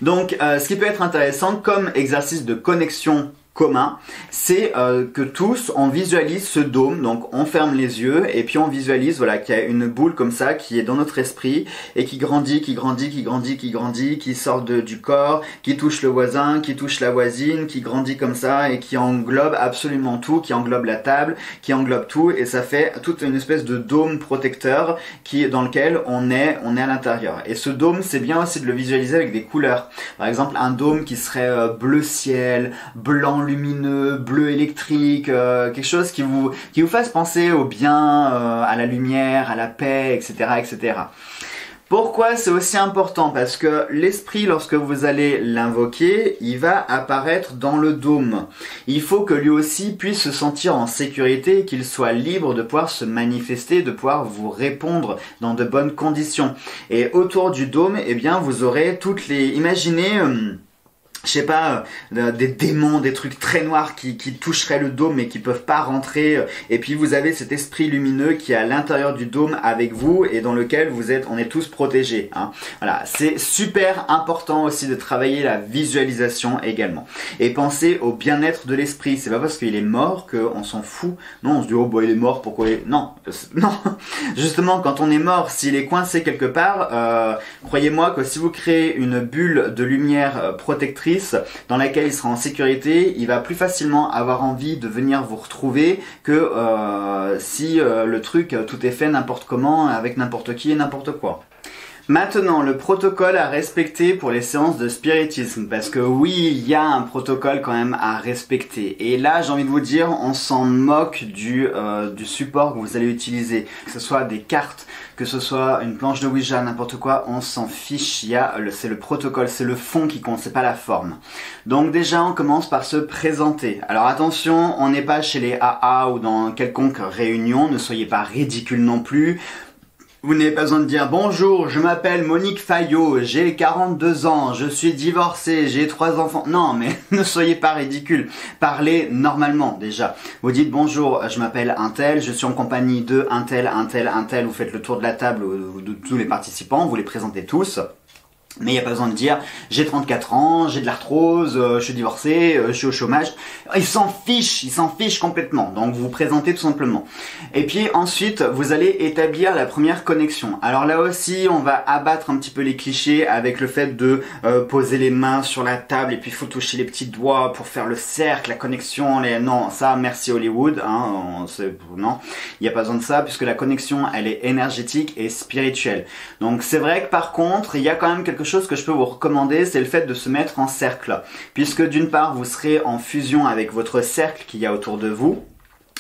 [SPEAKER 1] Donc ce qui peut être intéressant comme exercice de connexion commun, c'est que tous on visualise ce dôme, donc on ferme les yeux et puis on visualise voilà qu'il y a une boule comme ça qui est dans notre esprit et qui grandit, qui grandit, qui grandit, qui grandit, qui sort du corps, qui touche le voisin, qui touche la voisine, qui grandit comme ça et qui englobe absolument tout, qui englobe la table, qui englobe tout, et ça fait toute une espèce de dôme protecteur dans lequel on est à l'intérieur. Et ce dôme, c'est bien aussi de le visualiser avec des couleurs. Par exemple, un dôme qui serait bleu ciel, blanc lumineux, bleu électrique, quelque chose qui vous fasse penser au bien, à la lumière, à la paix, etc., etc. Pourquoi c'est aussi important? Parce que l'esprit, lorsque vous allez l'invoquer, il va apparaître dans le dôme. Il faut que lui aussi puisse se sentir en sécurité, qu'il soit libre de pouvoir se manifester, de pouvoir vous répondre dans de bonnes conditions. Et autour du dôme, eh bien, vous aurez toutes les... Imaginez... je sais pas, des démons, des trucs très noirs qui toucheraient le dôme mais qui peuvent pas rentrer. Et puis vous avez cet esprit lumineux qui est à l'intérieur du dôme avec vous et dans lequel on est tous protégés. Voilà, c'est super important aussi de travailler la visualisation également. Et penser au bien-être de l'esprit. C'est pas parce qu'il est mort qu'on s'en fout. Non, on se dit oh bah il est mort, pourquoi Non, non. Justement, quand on est mort, s'il est coincé quelque part, croyez-moi que si vous créez une bulle de lumière protectrice dans laquelle il sera en sécurité, il va plus facilement avoir envie de venir vous retrouver que si le truc tout est fait n'importe comment, avec n'importe qui et n'importe quoi. Maintenant, le protocole à respecter pour les séances de spiritisme, parce que oui, il y a un protocole quand même à respecter. Et là, j'ai envie de vous dire, on s'en moque du support que vous allez utiliser, que ce soit des cartes, que ce soit une planche de Ouija, n'importe quoi, on s'en fiche. C'est le protocole, c'est le fond qui compte, c'est pas la forme. Donc déjà, on commence par se présenter. Alors attention, on n'est pas chez les AA ou dans quelconque réunion, ne soyez pas ridicule non plus. Vous n'avez pas besoin de dire « Bonjour, je m'appelle Monique Fayot, j'ai 42 ans, je suis divorcée, j'ai 3 enfants. » Non, mais ne soyez pas ridicule. Parlez normalement déjà. Vous dites « Bonjour, je m'appelle Untel, je suis en compagnie de Untel, Untel, Untel. » Vous faites le tour de la table de tous les participants, vous les présentez tous. Mais il n'y a pas besoin de dire j'ai 34 ans, j'ai de l'arthrose, je suis divorcé, je suis au chômage. Ils s'en fichent complètement. Donc vous vous présentez tout simplement. Et puis ensuite, vous allez établir la première connexion. Alors là aussi, on va abattre un petit peu les clichés avec le fait de poser les mains sur la table et puis il faut toucher les petits doigts pour faire le cercle, la connexion. Non, ça, merci Hollywood. Hein, non, il n'y a pas besoin de ça puisque la connexion, elle est énergétique et spirituelle. Donc c'est vrai que par contre, il y a quand même quelque chose que je peux vous recommander, c'est le fait de se mettre en cercle. Puisque d'une part, vous serez en fusion avec votre cercle qu'il y a autour de vous.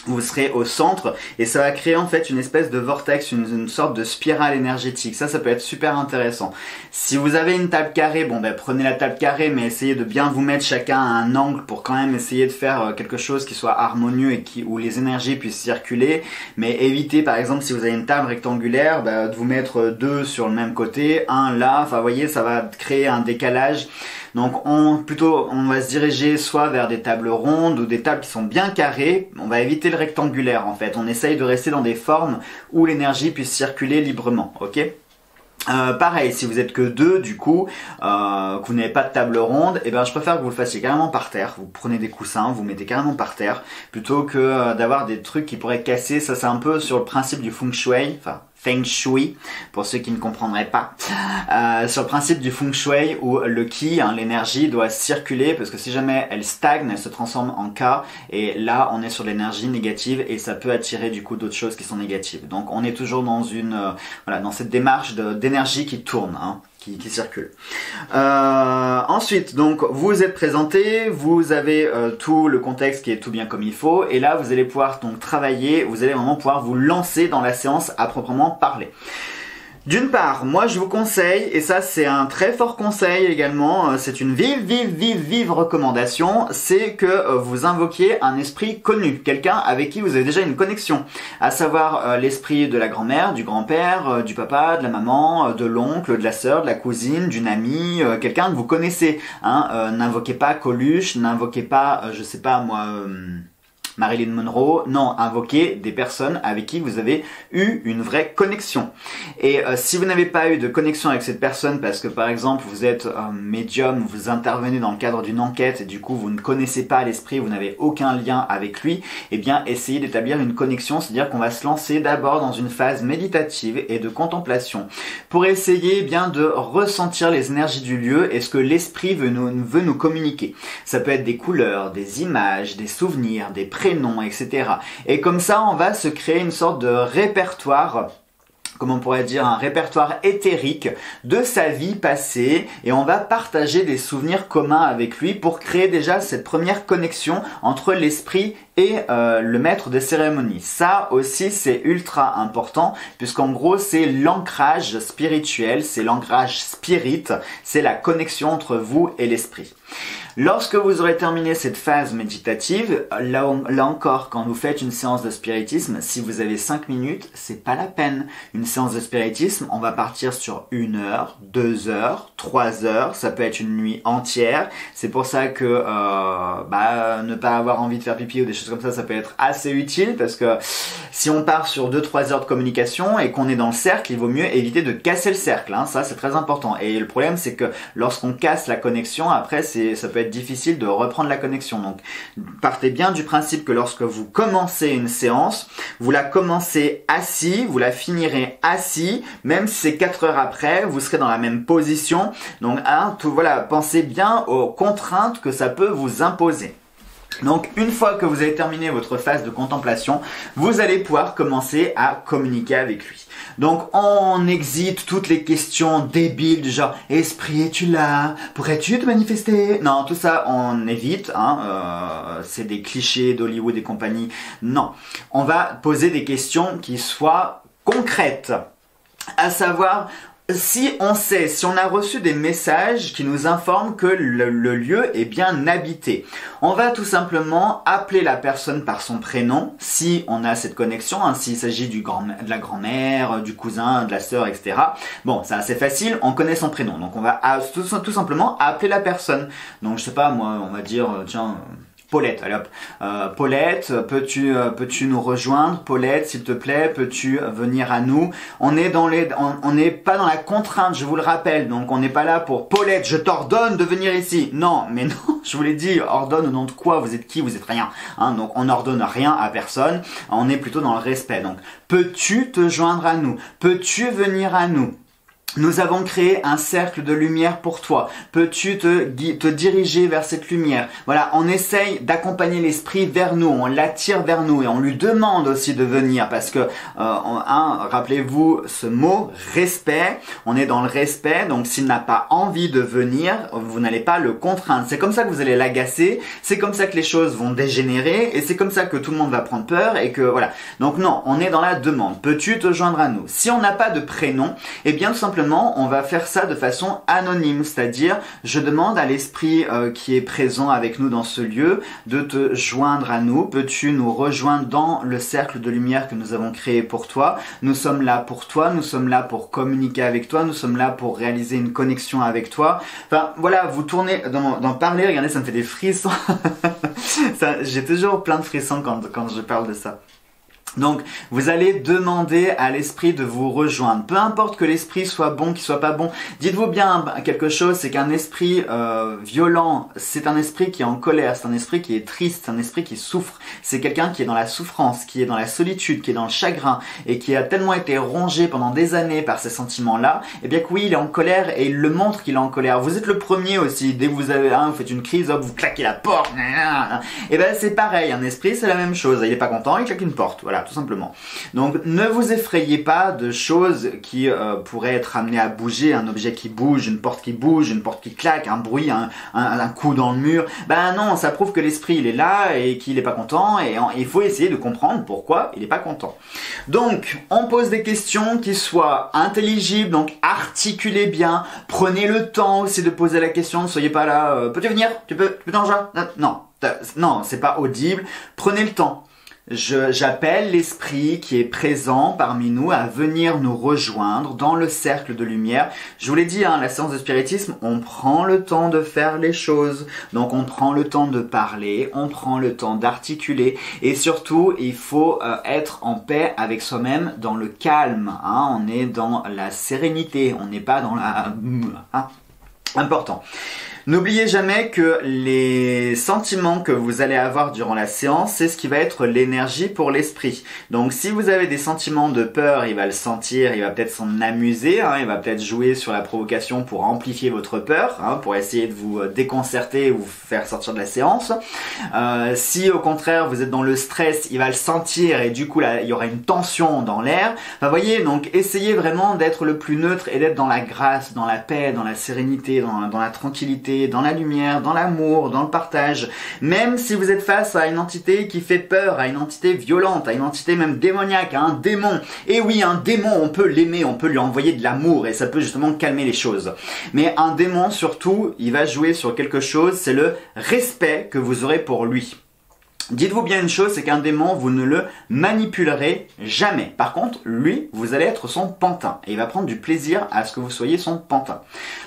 [SPEAKER 1] Vous serez au centre et ça va créer en fait une espèce de vortex, une sorte de spirale énergétique. Ça peut être super intéressant. Si vous avez une table carrée, bon ben prenez la table carrée mais essayez de bien vous mettre chacun à un angle pour quand même essayer de faire quelque chose qui soit harmonieux et où les énergies puissent circuler. Mais évitez par exemple si vous avez une table rectangulaire de vous mettre deux sur le même côté, un là, enfin vous voyez ça va créer un décalage. Donc on va se diriger soit vers des tables rondes ou des tables qui sont bien carrées. On va éviter le rectangulaire en fait. On essaye de rester dans des formes où l'énergie puisse circuler librement. Ok ? Pareil, si vous êtes que deux, du coup, que vous n'avez pas de table ronde, eh ben je préfère que vous le fassiez carrément par terre. Vous prenez des coussins, vous mettez carrément par terre, plutôt que d'avoir des trucs qui pourraient casser. Ça, c'est un peu sur le principe du feng shui, enfin feng shui, pour ceux qui ne comprendraient pas. Sur le principe du feng shui où le ki, l'énergie, doit circuler parce que si jamais elle stagne, elle se transforme en ka et là on est sur l'énergie négative et ça peut attirer du coup d'autres choses qui sont négatives. Donc on est toujours dans dans cette démarche d'énergie qui tourne. Qui circule. Ensuite, donc, vous êtes présenté, vous avez tout le contexte qui est tout bien comme il faut, et là, vous allez pouvoir donc travailler, vous allez vraiment pouvoir vous lancer dans la séance à proprement parler. D'une part, moi je vous conseille, et ça c'est un très fort conseil également, c'est une vive recommandation, c'est que vous invoquiez un esprit connu, quelqu'un avec qui vous avez déjà une connexion, à savoir l'esprit de la grand-mère, du grand-père, du papa, de la maman, de l'oncle, de la sœur, de la cousine, d'une amie, quelqu'un que vous connaissez. N'invoquez pas Coluche, n'invoquez pas, je sais pas moi... Marilyn Monroe, non, invoquez des personnes avec qui vous avez eu une vraie connexion. Et si vous n'avez pas eu de connexion avec cette personne parce que par exemple vous êtes médium, vous intervenez dans le cadre d'une enquête et du coup vous ne connaissez pas l'esprit, vous n'avez aucun lien avec lui, eh bien essayez d'établir une connexion, c'est-à-dire qu'on va se lancer d'abord dans une phase méditative et de contemplation pour essayer bien de ressentir les énergies du lieu et ce que l'esprit veut nous communiquer. Ça peut être des couleurs, des images, des souvenirs, des prénoms, etc. Et comme ça, on va se créer une sorte de répertoire, comme on pourrait dire, un répertoire éthérique de sa vie passée et on va partager des souvenirs communs avec lui pour créer déjà cette première connexion entre l'esprit et le maître des cérémonies. Ça aussi c'est ultra important puisqu'en gros c'est l'ancrage spirituel, c'est l'ancrage spirit, c'est la connexion entre vous et l'esprit. Lorsque vous aurez terminé cette phase méditative, là encore, quand vous faites une séance de spiritisme, si vous avez 5 minutes, c'est pas la peine. Une séance de spiritisme, on va partir sur 1 heure, 2 heures, 3 heures, ça peut être une nuit entière. C'est pour ça que ne pas avoir envie de faire pipi ou des choses comme ça peut être assez utile parce que si on part sur 2-3 heures de communication et qu'on est dans le cercle, il vaut mieux éviter de casser le cercle. Ça c'est très important. Et le problème c'est que lorsqu'on casse la connexion, après ça peut être difficile de reprendre la connexion. Donc partez bien du principe que lorsque vous commencez une séance, vous la commencez assis, vous la finirez assis, même si c'est 4 heures après, vous serez dans la même position. Donc pensez bien aux contraintes que ça peut vous imposer. Donc une fois que vous avez terminé votre phase de contemplation, vous allez pouvoir commencer à communiquer avec lui. Donc on exite toutes les questions débiles du genre « Esprit, es-tu là? Pourrais-tu te manifester ?» Non, tout ça on évite, c'est des clichés d'Hollywood et compagnie. Non, on va poser des questions qui soient concrètes, à savoir... Si on a reçu des messages qui nous informent que le lieu est bien habité, on va tout simplement appeler la personne par son prénom, si on a cette connexion, s'il s'agit de la grand-mère, du cousin, de la sœur, etc. Bon, c'est assez facile, on connaît son prénom, donc on va tout simplement appeler la personne. Donc je sais pas moi, on va dire, tiens... Paulette, allez hop. Paulette, peux-tu nous rejoindre? Paulette, s'il te plaît, peux-tu venir à nous? On n'est pas dans la contrainte, je vous le rappelle. Donc on n'est pas là pour Paulette, je t'ordonne de venir ici. Non, mais non, je vous l'ai dit, ordonne au nom de quoi? Vous êtes qui? Vous êtes rien. Hein, donc on n'ordonne rien à personne. On est plutôt dans le respect. Donc peux-tu te joindre à nous? Peux-tu venir à nous? Nous avons créé un cercle de lumière pour toi. Peux-tu te diriger vers cette lumière? Voilà, on essaye d'accompagner l'esprit vers nous, on l'attire vers nous et on lui demande aussi de venir parce que, rappelez-vous ce mot, respect, on est dans le respect, donc s'il n'a pas envie de venir, vous n'allez pas le contraindre. C'est comme ça que vous allez l'agacer, c'est comme ça que les choses vont dégénérer et c'est comme ça que tout le monde va prendre peur et que voilà. Donc non, on est dans la demande. Peux-tu te joindre à nous? Si on n'a pas de prénom, eh bien tout simplement, on va faire ça de façon anonyme, c'est-à-dire je demande à l'esprit qui est présent avec nous dans ce lieu de te joindre à nous. Peux-tu nous rejoindre dans le cercle de lumière que nous avons créé pour toi? Nous sommes là pour toi, nous sommes là pour communiquer avec toi, nous sommes là pour réaliser une connexion avec toi. Enfin voilà, vous tournez d'en parler, regardez, ça me fait des frissons. J'ai toujours plein de frissons quand je parle de ça. Donc, vous allez demander à l'esprit de vous rejoindre. Peu importe que l'esprit soit bon, qu'il soit pas bon. Dites-vous bien quelque chose, c'est qu'un esprit violent, c'est un esprit qui est en colère, c'est un esprit qui est triste, c'est un esprit qui souffre. C'est quelqu'un qui est dans la souffrance, qui est dans la solitude, qui est dans le chagrin et qui a tellement été rongé pendant des années par ces sentiments-là. Eh bien que oui, il est en colère et il le montre qu'il est en colère. Vous êtes le premier aussi. Dès que vous faites une crise, hop, vous claquez la porte. Et ben c'est pareil, un esprit, c'est la même chose. Il est pas content, il claque une porte. Voilà. Tout simplement. Donc ne vous effrayez pas de choses qui pourraient être amenées à bouger, un objet qui bouge, une porte qui claque, un bruit, un coup dans le mur. Ben non, ça prouve que l'esprit il est là et qu'il n'est pas content et il faut essayer de comprendre pourquoi il n'est pas content. Donc on pose des questions qui soient intelligibles, donc articulez bien, prenez le temps aussi de poser la question, ne soyez pas là, peux-tu venir? Tu peux t'en joindre? Non, c'est pas audible, prenez le temps. J'appelle l'esprit qui est présent parmi nous à venir nous rejoindre dans le cercle de lumière. Je vous l'ai dit, la séance de spiritisme, on prend le temps de faire les choses. Donc on prend le temps de parler, on prend le temps d'articuler et surtout il faut être en paix avec soi-même dans le calme. On est dans la sérénité, on n'est pas dans la... Important. N'oubliez jamais que les sentiments que vous allez avoir durant la séance, c'est ce qui va être l'énergie pour l'esprit. Donc si vous avez des sentiments de peur, il va le sentir, il va peut-être s'en amuser, il va peut-être jouer sur la provocation pour amplifier votre peur, pour essayer de vous déconcerter ou vous faire sortir de la séance. Si au contraire vous êtes dans le stress, il va le sentir et du coup là, il y aura une tension dans l'air. Enfin voyez, donc essayez vraiment d'être le plus neutre et d'être dans la grâce, dans la paix, dans la sérénité, dans la tranquillité, dans la lumière, dans l'amour, dans le partage. Même si vous êtes face à une entité qui fait peur, à une entité violente, à une entité même démoniaque, à un démon. Et oui, un démon, on peut l'aimer, on peut lui envoyer de l'amour et ça peut justement calmer les choses. Mais un démon, surtout, il va jouer sur quelque chose, c'est le respect que vous aurez pour lui. Dites-vous bien une chose, c'est qu'un démon, vous ne le manipulerez jamais. Par contre, lui, vous allez être son pantin. Et il va prendre du plaisir à ce que vous soyez son pantin.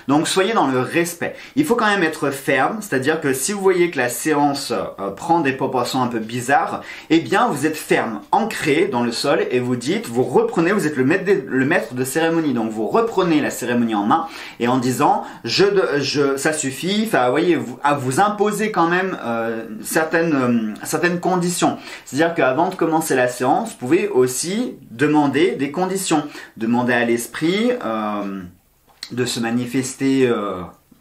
[SPEAKER 1] Donc, soyez dans le respect. Il faut quand même être ferme, c'est-à-dire que si vous voyez que la séance prend des proportions un peu bizarres, eh bien, vous êtes ferme, ancré dans le sol et vous dites, vous reprenez, vous êtes le maître de cérémonie. Donc, vous reprenez la cérémonie en main et en disant, ça suffit, enfin, voyez, vous imposez quand même certaines conditions. C'est-à-dire qu'avant de commencer la séance, vous pouvez aussi demander des conditions. Demander à l'esprit de se manifester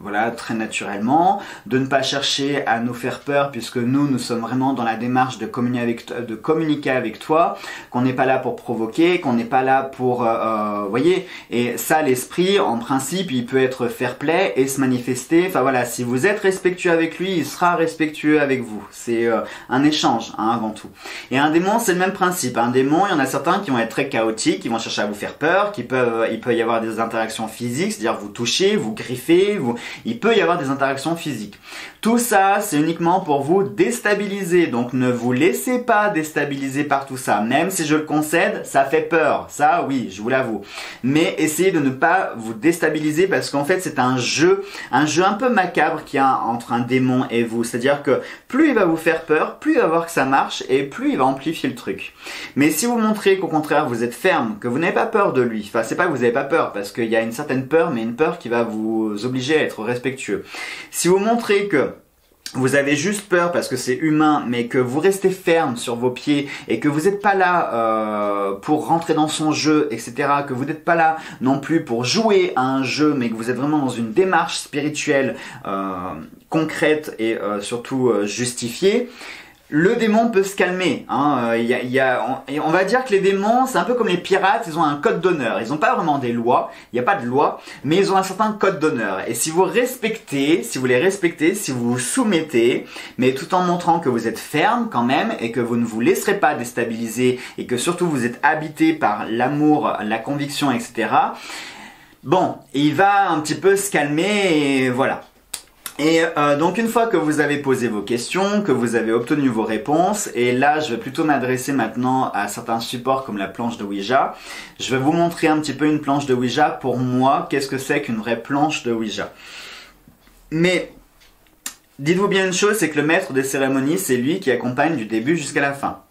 [SPEAKER 1] voilà, très naturellement, de ne pas chercher à nous faire peur puisque nous sommes vraiment dans la démarche de communiquer avec toi, qu'on n'est pas là pour provoquer, qu'on n'est pas là pour... voyez, et ça, l'esprit, en principe, il peut être fair-play et se manifester. Enfin voilà, si vous êtes respectueux avec lui, il sera respectueux avec vous. C'est un échange, avant tout. Et un démon, c'est le même principe. Un démon, il y en a certains qui vont être très chaotiques, qui vont chercher à vous faire peur, il peut y avoir des interactions physiques, c'est-à-dire vous toucher, vous griffer, il peut y avoir des interactions physiques. Tout ça, c'est uniquement pour vous déstabiliser. Donc ne vous laissez pas déstabiliser par tout ça. Même si je le concède, ça fait peur. Ça, oui, je vous l'avoue. Mais essayez de ne pas vous déstabiliser parce qu'en fait, c'est un jeu un peu macabre qu'il y a entre un démon et vous. C'est-à-dire que plus il va vous faire peur, plus il va voir que ça marche et plus il va amplifier le truc. Mais si vous montrez qu'au contraire, vous êtes ferme, que vous n'avez pas peur de lui, enfin, c'est pas que vous n'avez pas peur parce qu'il y a une certaine peur, mais une peur qui va vous obliger à être respectueux. Si vous montrez que vous avez juste peur parce que c'est humain, mais que vous restez ferme sur vos pieds et que vous n'êtes pas là pour rentrer dans son jeu, etc., que vous n'êtes pas là non plus pour jouer à un jeu, mais que vous êtes vraiment dans une démarche spirituelle concrète et surtout justifiée, le démon peut se calmer. Hein. On va dire que les démons, c'est un peu comme les pirates, ils ont un code d'honneur. Ils n'ont pas vraiment des lois, il n'y a pas de loi, mais ils ont un certain code d'honneur. Et si vous les respectez, si vous vous soumettez, mais tout en montrant que vous êtes ferme quand même et que vous ne vous laisserez pas déstabiliser et que surtout vous êtes habité par l'amour, la conviction, etc. Bon, il va un petit peu se calmer et voilà. Et donc une fois que vous avez posé vos questions, que vous avez obtenu vos réponses, et là je vais plutôt m'adresser maintenant à certains supports comme la planche de Ouija, je vais vous montrer un petit peu une planche de Ouija. Pour moi, qu'est-ce que c'est qu'une vraie planche de Ouija? Mais dites-vous bien une chose, c'est que le maître des cérémonies, c'est lui qui accompagne du début jusqu'à la fin.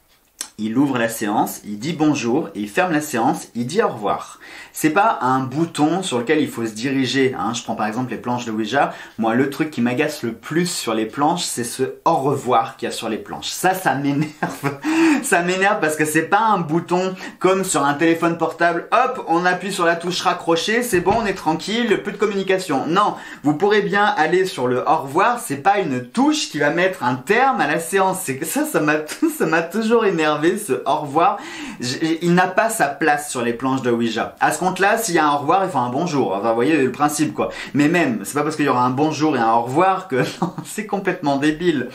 [SPEAKER 1] Il ouvre la séance, il dit bonjour, et il ferme la séance, il dit au revoir. C'est pas un bouton sur lequel il faut se diriger. Hein. Je prends par exemple les planches de Ouija. Moi, le truc qui m'agace le plus sur les planches, c'est ce au revoir qu'il y a sur les planches. Ça m'énerve. Ça m'énerve parce que c'est pas un bouton comme sur un téléphone portable. Hop, on appuie sur la touche raccrocher, c'est bon, on est tranquille, plus de communication. Non, vous pourrez bien aller sur le au revoir. C'est pas une touche qui va mettre un terme à la séance. C'est que ça m'a toujours énervé. Ce au revoir, il n'a pas sa place sur les planches de Ouija. À ce compte-là, s'il y a un au revoir, il faut un bonjour. Enfin, vous voyez le principe, quoi. Mais même, c'est pas parce qu'il y aura un bonjour et un au revoir que non, c'est complètement débile.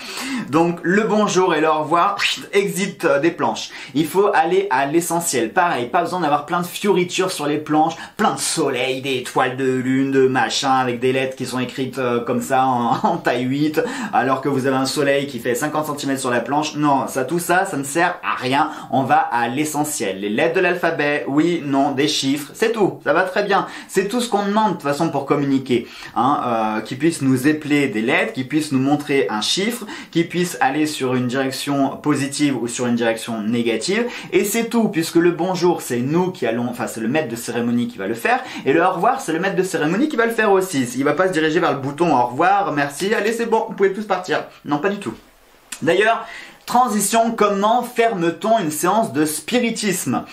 [SPEAKER 1] Donc, le bonjour et le au revoir, exit des planches. Il faut aller à l'essentiel. Pareil, pas besoin d'avoir plein de fioritures sur les planches, plein de soleil, des étoiles de lune, de machin, avec des lettres qui sont écrites comme ça en taille 8, alors que vous avez un soleil qui fait 50 cm sur la planche. Non, tout ça ne sert à rien, on va à l'essentiel. Les lettres de l'alphabet, oui, non, des chiffres, c'est tout, ça va très bien. C'est tout ce qu'on demande de toute façon pour communiquer. Hein, qui puisse nous épeler des lettres, qui puisse nous montrer un chiffre, qui puisse aller sur une direction positive ou sur une direction négative. Et c'est tout, puisque le bonjour, c'est nous qui allons, enfin c'est le maître de cérémonie qui va le faire, et le au revoir, c'est le maître de cérémonie qui va le faire aussi. Il va pas se diriger vers le bouton au revoir, merci, allez c'est bon, vous pouvez tous partir. Non, pas du tout. D'ailleurs, transition, comment ferme-t-on une séance de spiritisme?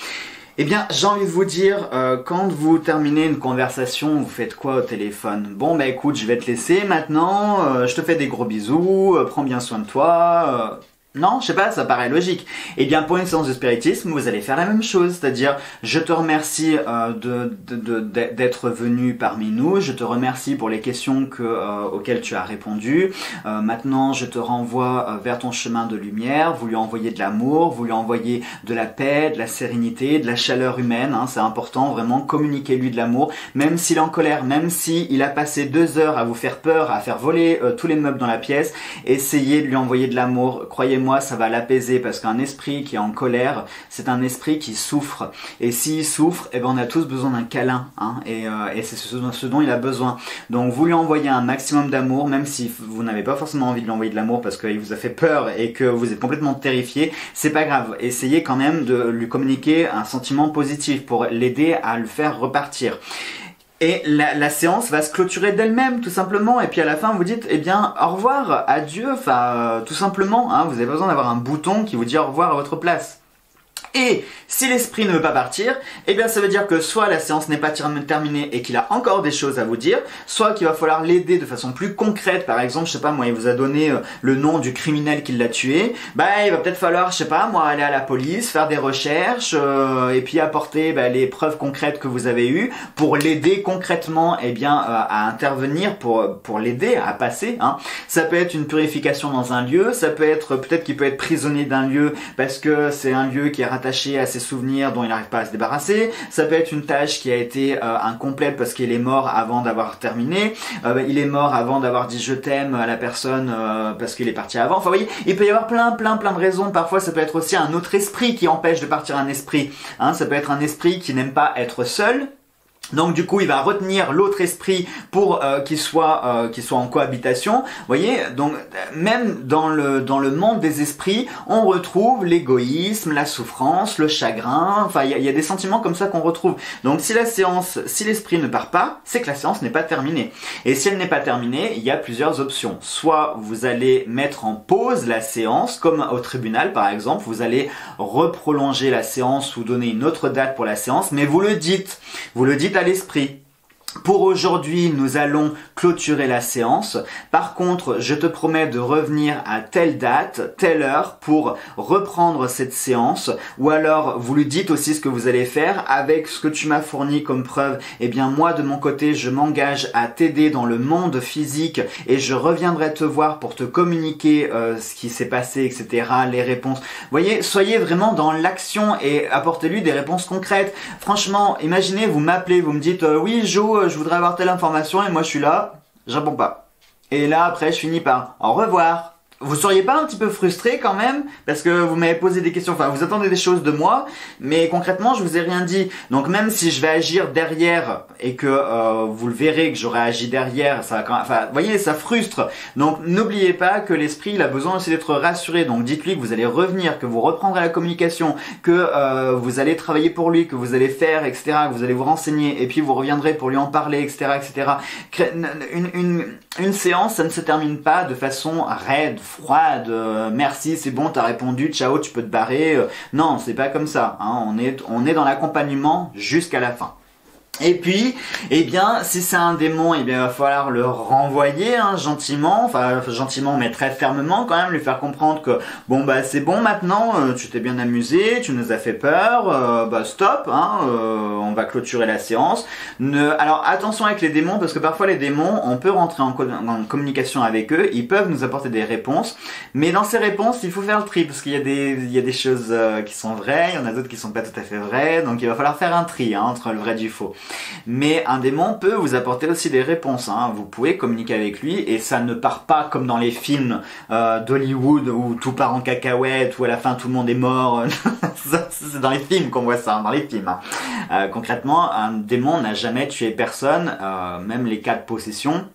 [SPEAKER 1] Eh bien, j'ai envie de vous dire, quand vous terminez une conversation, vous faites quoi au téléphone? Bon, bah écoute, je vais te laisser maintenant, je te fais des gros bisous, prends bien soin de toi... Non, je sais pas, ça paraît logique. Eh bien, pour une séance de spiritisme, vous allez faire la même chose, c'est-à-dire, je te remercie d'être venu parmi nous, je te remercie pour les questions auxquelles tu as répondu. Maintenant, je te renvoie vers ton chemin de lumière, vous lui envoyez de l'amour, vous lui envoyez de la paix, de la sérénité, de la chaleur humaine, hein, c'est important, vraiment, communiquez-lui de l'amour, même s'il est en colère, même s'il a passé 2 heures à vous faire peur, à faire voler tous les meubles dans la pièce, essayez de lui envoyer de l'amour, croyez-moi, ça va l'apaiser parce qu'un esprit qui est en colère, c'est un esprit qui souffre. Et s'il souffre, eh ben on a tous besoin d'un câlin, hein, et c'est ce dont il a besoin. Donc vous lui envoyez un maximum d'amour, même si vous n'avez pas forcément envie de lui envoyer de l'amour parce qu'il vous a fait peur et que vous êtes complètement terrifié, c'est pas grave. Essayez quand même de lui communiquer un sentiment positif pour l'aider à le faire repartir. Et la séance va se clôturer d'elle-même, tout simplement. Et puis à la fin, vous dites, eh bien, au revoir, adieu, enfin, tout simplement. Hein, vous avez besoin d'avoir un bouton qui vous dit au revoir à votre place. Et si l'esprit ne veut pas partir, eh bien ça veut dire que soit la séance n'est pas terminée et qu'il a encore des choses à vous dire, soit qu'il va falloir l'aider de façon plus concrète. Par exemple, je sais pas moi, il vous a donné le nom du criminel qui l'a tué, bah il va peut-être falloir, je sais pas moi, aller à la police, faire des recherches et puis apporter les preuves concrètes que vous avez eues pour l'aider concrètement à intervenir pour l'aider à passer. Hein. Ça peut être une purification dans un lieu, ça peut être peut-être qu'il peut être prisonnier d'un lieu parce que c'est un lieu qui est rattaché à ses souvenirs dont il n'arrive pas à se débarrasser. Ça peut être une tâche qui a été incomplète parce qu'il est mort avant d'avoir terminé. Il est mort avant d'avoir dit je t'aime à la personne parce qu'il est parti avant. Enfin, vous voyez, il peut y avoir plein de raisons. Parfois, ça peut être aussi un autre esprit qui empêche de partir un esprit. Hein, ça peut être un esprit qui n'aime pas être seul. Donc du coup, il va retenir l'autre esprit pour qu'il soit en cohabitation. Vous voyez, donc même dans le monde des esprits, on retrouve l'égoïsme, la souffrance, le chagrin. Enfin, il y a des sentiments comme ça qu'on retrouve. Donc si l'esprit ne part pas, c'est que la séance n'est pas terminée. Et si elle n'est pas terminée, il y a plusieurs options. Soit vous allez mettre en pause la séance, comme au tribunal par exemple, vous allez reprolonger la séance ou donner une autre date pour la séance, mais vous le dites à l'esprit. Pour aujourd'hui, nous allons clôturer la séance. Par contre, je te promets de revenir à telle date, telle heure pour reprendre cette séance. Ou alors, vous lui dites aussi ce que vous allez faire. Avec ce que tu m'as fourni comme preuve, eh bien moi, de mon côté, je m'engage à t'aider dans le monde physique et je reviendrai te voir pour te communiquer ce qui s'est passé, etc., les réponses. Vous voyez, soyez vraiment dans l'action et apportez-lui des réponses concrètes. Franchement, imaginez, vous m'appelez, vous me dites oui, Jo, je voudrais avoir telle information et moi je suis là, je réponds pas. Et là après je finis par au revoir. Vous seriez pas un petit peu frustré quand même parce que vous m'avez posé des questions, enfin vous attendez des choses de moi, mais concrètement je vous ai rien dit. Donc même si je vais agir derrière et que vous le verrez que j'aurai agi derrière, ça va quand même, enfin vous voyez, ça frustre. Donc n'oubliez pas que l'esprit il a besoin aussi d'être rassuré. Donc dites-lui que vous allez revenir, que vous reprendrez la communication, que vous allez travailler pour lui, que vous allez faire, etc., que vous allez vous renseigner et puis vous reviendrez pour lui en parler, etc., etc. Une séance, ça ne se termine pas de façon raide, froide, merci, c'est bon, t'as répondu, ciao, tu peux te barrer. Non, c'est pas comme ça. Hein. On est dans l'accompagnement jusqu'à la fin. Et puis, eh bien, si c'est un démon, eh bien, il va falloir le renvoyer, hein, gentiment, enfin, gentiment, mais très fermement, quand même, lui faire comprendre que, bon, bah, c'est bon, maintenant, tu t'es bien amusé, tu nous as fait peur, bah, stop, hein, on va clôturer la séance. Alors, attention avec les démons, parce que parfois, les démons, on peut rentrer en communication avec eux, ils peuvent nous apporter des réponses, mais dans ces réponses, il faut faire le tri, parce qu'il y a des choses qui sont vraies, il y en a d'autres qui sont pas tout à fait vraies, donc il va falloir faire un tri, hein, entre le vrai et du faux. Mais un démon peut vous apporter aussi des réponses, hein. Vous pouvez communiquer avec lui et ça ne part pas comme dans les films d'Hollywood où tout part en cacahuète, où à la fin tout le monde est mort. C'est dans les films qu'on voit ça, hein, dans les films. Hein. Concrètement, un démon n'a jamais tué personne, même les cas de possession.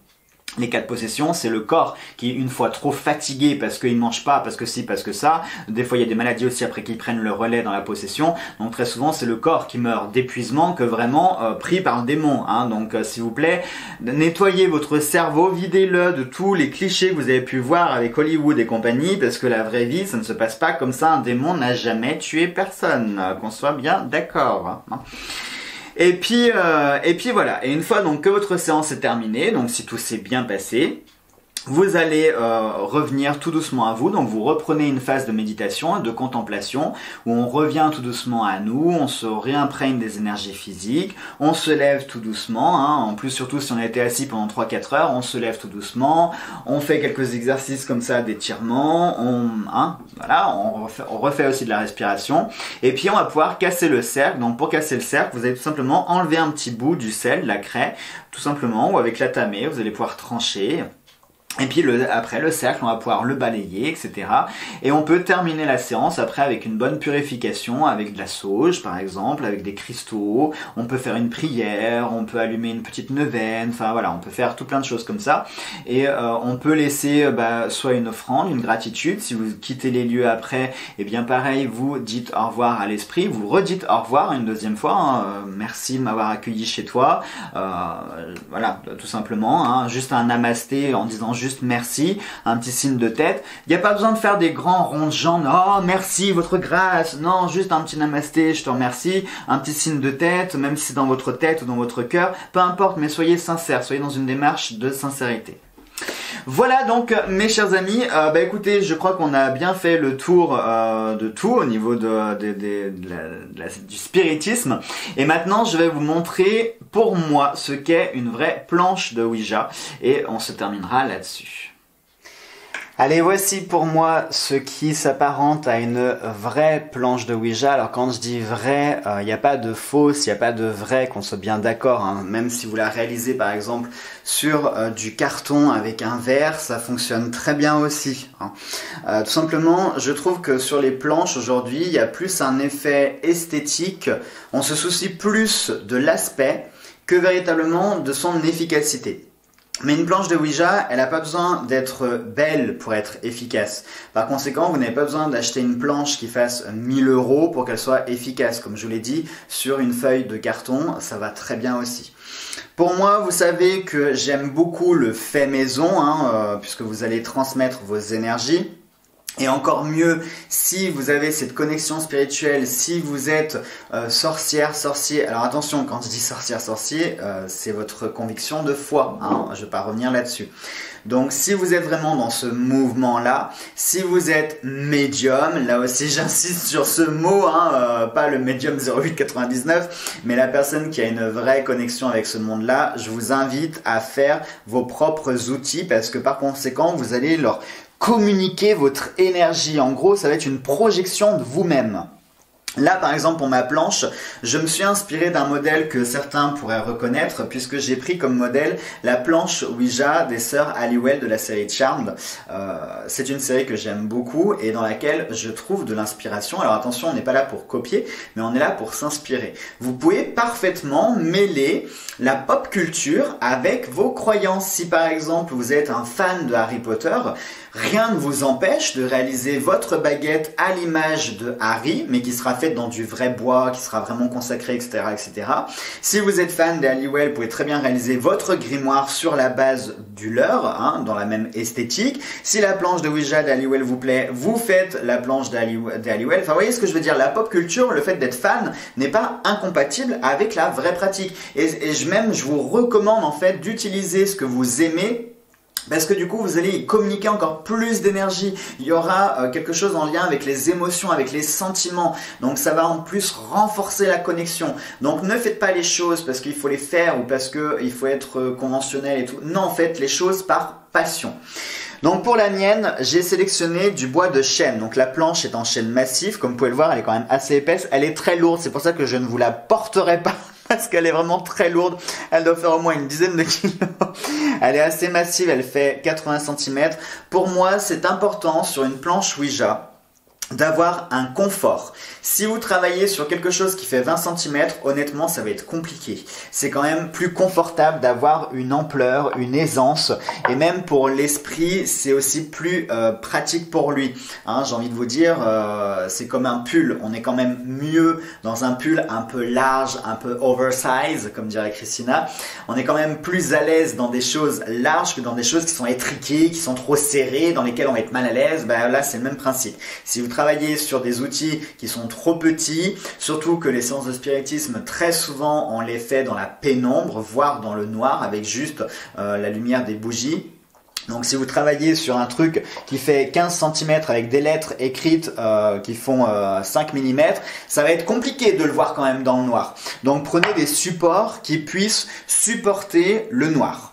[SPEAKER 1] Les cas de possession, c'est le corps qui, une fois trop fatigué parce qu'il ne mange pas, parce que si, parce que ça, des fois il y a des maladies aussi après qu'ils prennent le relais dans la possession, donc très souvent c'est le corps qui meurt d'épuisement que vraiment pris par un démon. Hein. Donc s'il vous plaît, nettoyez votre cerveau, videz-le de tous les clichés que vous avez pu voir avec Hollywood et compagnie, parce que la vraie vie, ça ne se passe pas comme ça, un démon n'a jamais tué personne, qu'on soit bien d'accord. Hein. Et puis voilà. Et une fois donc que votre séance est terminée, donc si tout s'est bien passé, vous allez revenir tout doucement à vous, donc vous reprenez une phase de méditation, de contemplation, où on revient tout doucement à nous, on se réimprègne des énergies physiques, on se lève tout doucement, hein, en plus surtout si on a été assis pendant 3-4 heures, on se lève tout doucement, on fait quelques exercices comme ça d'étirement, on refait aussi de la respiration, et puis on va pouvoir casser le cercle. Donc pour casser le cercle, vous allez tout simplement enlever un petit bout du sel, la craie, tout simplement, ou avec la tamée, vous allez pouvoir trancher. Et puis après le cercle, on va pouvoir le balayer, etc. Et on peut terminer la séance après avec une bonne purification, avec de la sauge par exemple, avec des cristaux. On peut faire une prière, on peut allumer une petite neuvaine, enfin voilà, on peut faire tout plein de choses comme ça. Et on peut laisser soit une offrande, une gratitude. Si vous quittez les lieux après, et bien pareil, vous dites au revoir à l'esprit, vous redites au revoir une deuxième fois. Hein, merci de m'avoir accueilli chez toi. Voilà, tout simplement. Hein, juste un namasté en disant juste merci, un petit signe de tête. Il n'y a pas besoin de faire des grands ronds de jambes. Oh, merci, votre grâce. Non, juste un petit namasté, je te remercie. Un petit signe de tête, même si c'est dans votre tête ou dans votre cœur. Peu importe, mais soyez sincères. Soyez dans une démarche de sincérité. Voilà donc mes chers amis, écoutez, je crois qu'on a bien fait le tour de tout au niveau du spiritisme. Et maintenant je vais vous montrer pour moi ce qu'est une vraie planche de Ouija et on se terminera là-dessus. Allez, voici pour moi ce qui s'apparente à une vraie planche de Ouija. Alors quand je dis vraie, il n'y a pas de fausse, il n'y a pas de vraie, qu'on soit bien d'accord, hein. Même si vous la réalisez par exemple sur du carton avec un verre, ça fonctionne très bien aussi, hein. Tout simplement, je trouve que sur les planches aujourd'hui, il y a plus un effet esthétique, on se soucie plus de l'aspect que véritablement de son efficacité. Mais une planche de Ouija, elle n'a pas besoin d'être belle pour être efficace. Par conséquent, vous n'avez pas besoin d'acheter une planche qui fasse 1000 € pour qu'elle soit efficace. Comme je vous l'ai dit, sur une feuille de carton, ça va très bien aussi. Pour moi, vous savez que j'aime beaucoup le fait maison, hein, puisque vous allez transmettre vos énergies. Et encore mieux, si vous avez cette connexion spirituelle, si vous êtes sorcière, sorcier. Alors attention, quand je dis sorcière, sorcier, c'est votre conviction de foi, hein, je ne vais pas revenir là-dessus. Donc si vous êtes vraiment dans ce mouvement-là, si vous êtes médium, là aussi j'insiste sur ce mot, hein, pas le médium 0899, mais la personne qui a une vraie connexion avec ce monde-là, je vous invite à faire vos propres outils parce que par conséquent, vous allez leur communiquer votre énergie. En gros, ça va être une projection de vous-même. Là, par exemple, pour ma planche, je me suis inspiré d'un modèle que certains pourraient reconnaître puisque j'ai pris comme modèle la planche Ouija des sœurs Halliwell de la série Charmed. C'est une série que j'aime beaucoup et dans laquelle je trouve de l'inspiration. Alors attention, on n'est pas là pour copier, mais on est là pour s'inspirer. Vous pouvez parfaitement mêler la pop culture avec vos croyances. Si par exemple, vous êtes un fan de Harry Potter, rien ne vous empêche de réaliser votre baguette à l'image de Harry, mais qui sera faite dans du vrai bois, qui sera vraiment consacré, etc., etc. Si vous êtes fan des Halliwell, vous pouvez très bien réaliser votre grimoire sur la base du leur, hein, dans la même esthétique. Si la planche de Ouija d'Halliwell vous plaît, vous faites la planche d'Halliwell. Enfin, vous voyez ce que je veux dire, la pop culture, le fait d'être fan n'est pas incompatible avec la vraie pratique. Et je vous recommande en fait d'utiliser ce que vous aimez. Parce que du coup, vous allez y communiquer encore plus d'énergie. Il y aura quelque chose en lien avec les émotions, avec les sentiments. Donc ça va en plus renforcer la connexion. Donc ne faites pas les choses parce qu'il faut les faire ou parce qu'il faut être conventionnel et tout. Non, faites les choses par passion. Donc pour la mienne, j'ai sélectionné du bois de chêne. Donc la planche est en chêne massif. Comme vous pouvez le voir, elle est quand même assez épaisse. Elle est très lourde. C'est pour ça que je ne vous la porterai pas. Parce qu'elle est vraiment très lourde, elle doit faire au moins une dizaine de kilos. Elle est assez massive, elle fait 80 cm. Pour moi, c'est important sur une planche Ouija d'avoir un confort. Si vous travaillez sur quelque chose qui fait 20 cm, honnêtement, ça va être compliqué. C'est quand même plus confortable d'avoir une ampleur, une aisance. Et même pour l'esprit, c'est aussi plus pratique pour lui. Hein, j'ai envie de vous dire, c'est comme un pull. On est quand même mieux dans un pull un peu large, un peu oversize, comme dirait Christina. On est quand même plus à l'aise dans des choses larges que dans des choses qui sont étriquées, qui sont trop serrées, dans lesquelles on va être mal à l'aise. Ben là, c'est le même principe. Si vous travaillez sur des outils qui sont trop petits, surtout que les séances de spiritisme, très souvent, on les fait dans la pénombre, voire dans le noir, avec juste la lumière des bougies. Donc si vous travaillez sur un truc qui fait 15 cm avec des lettres écrites qui font 5 mm, ça va être compliqué de le voir quand même dans le noir. Donc prenez des supports qui puissent supporter le noir.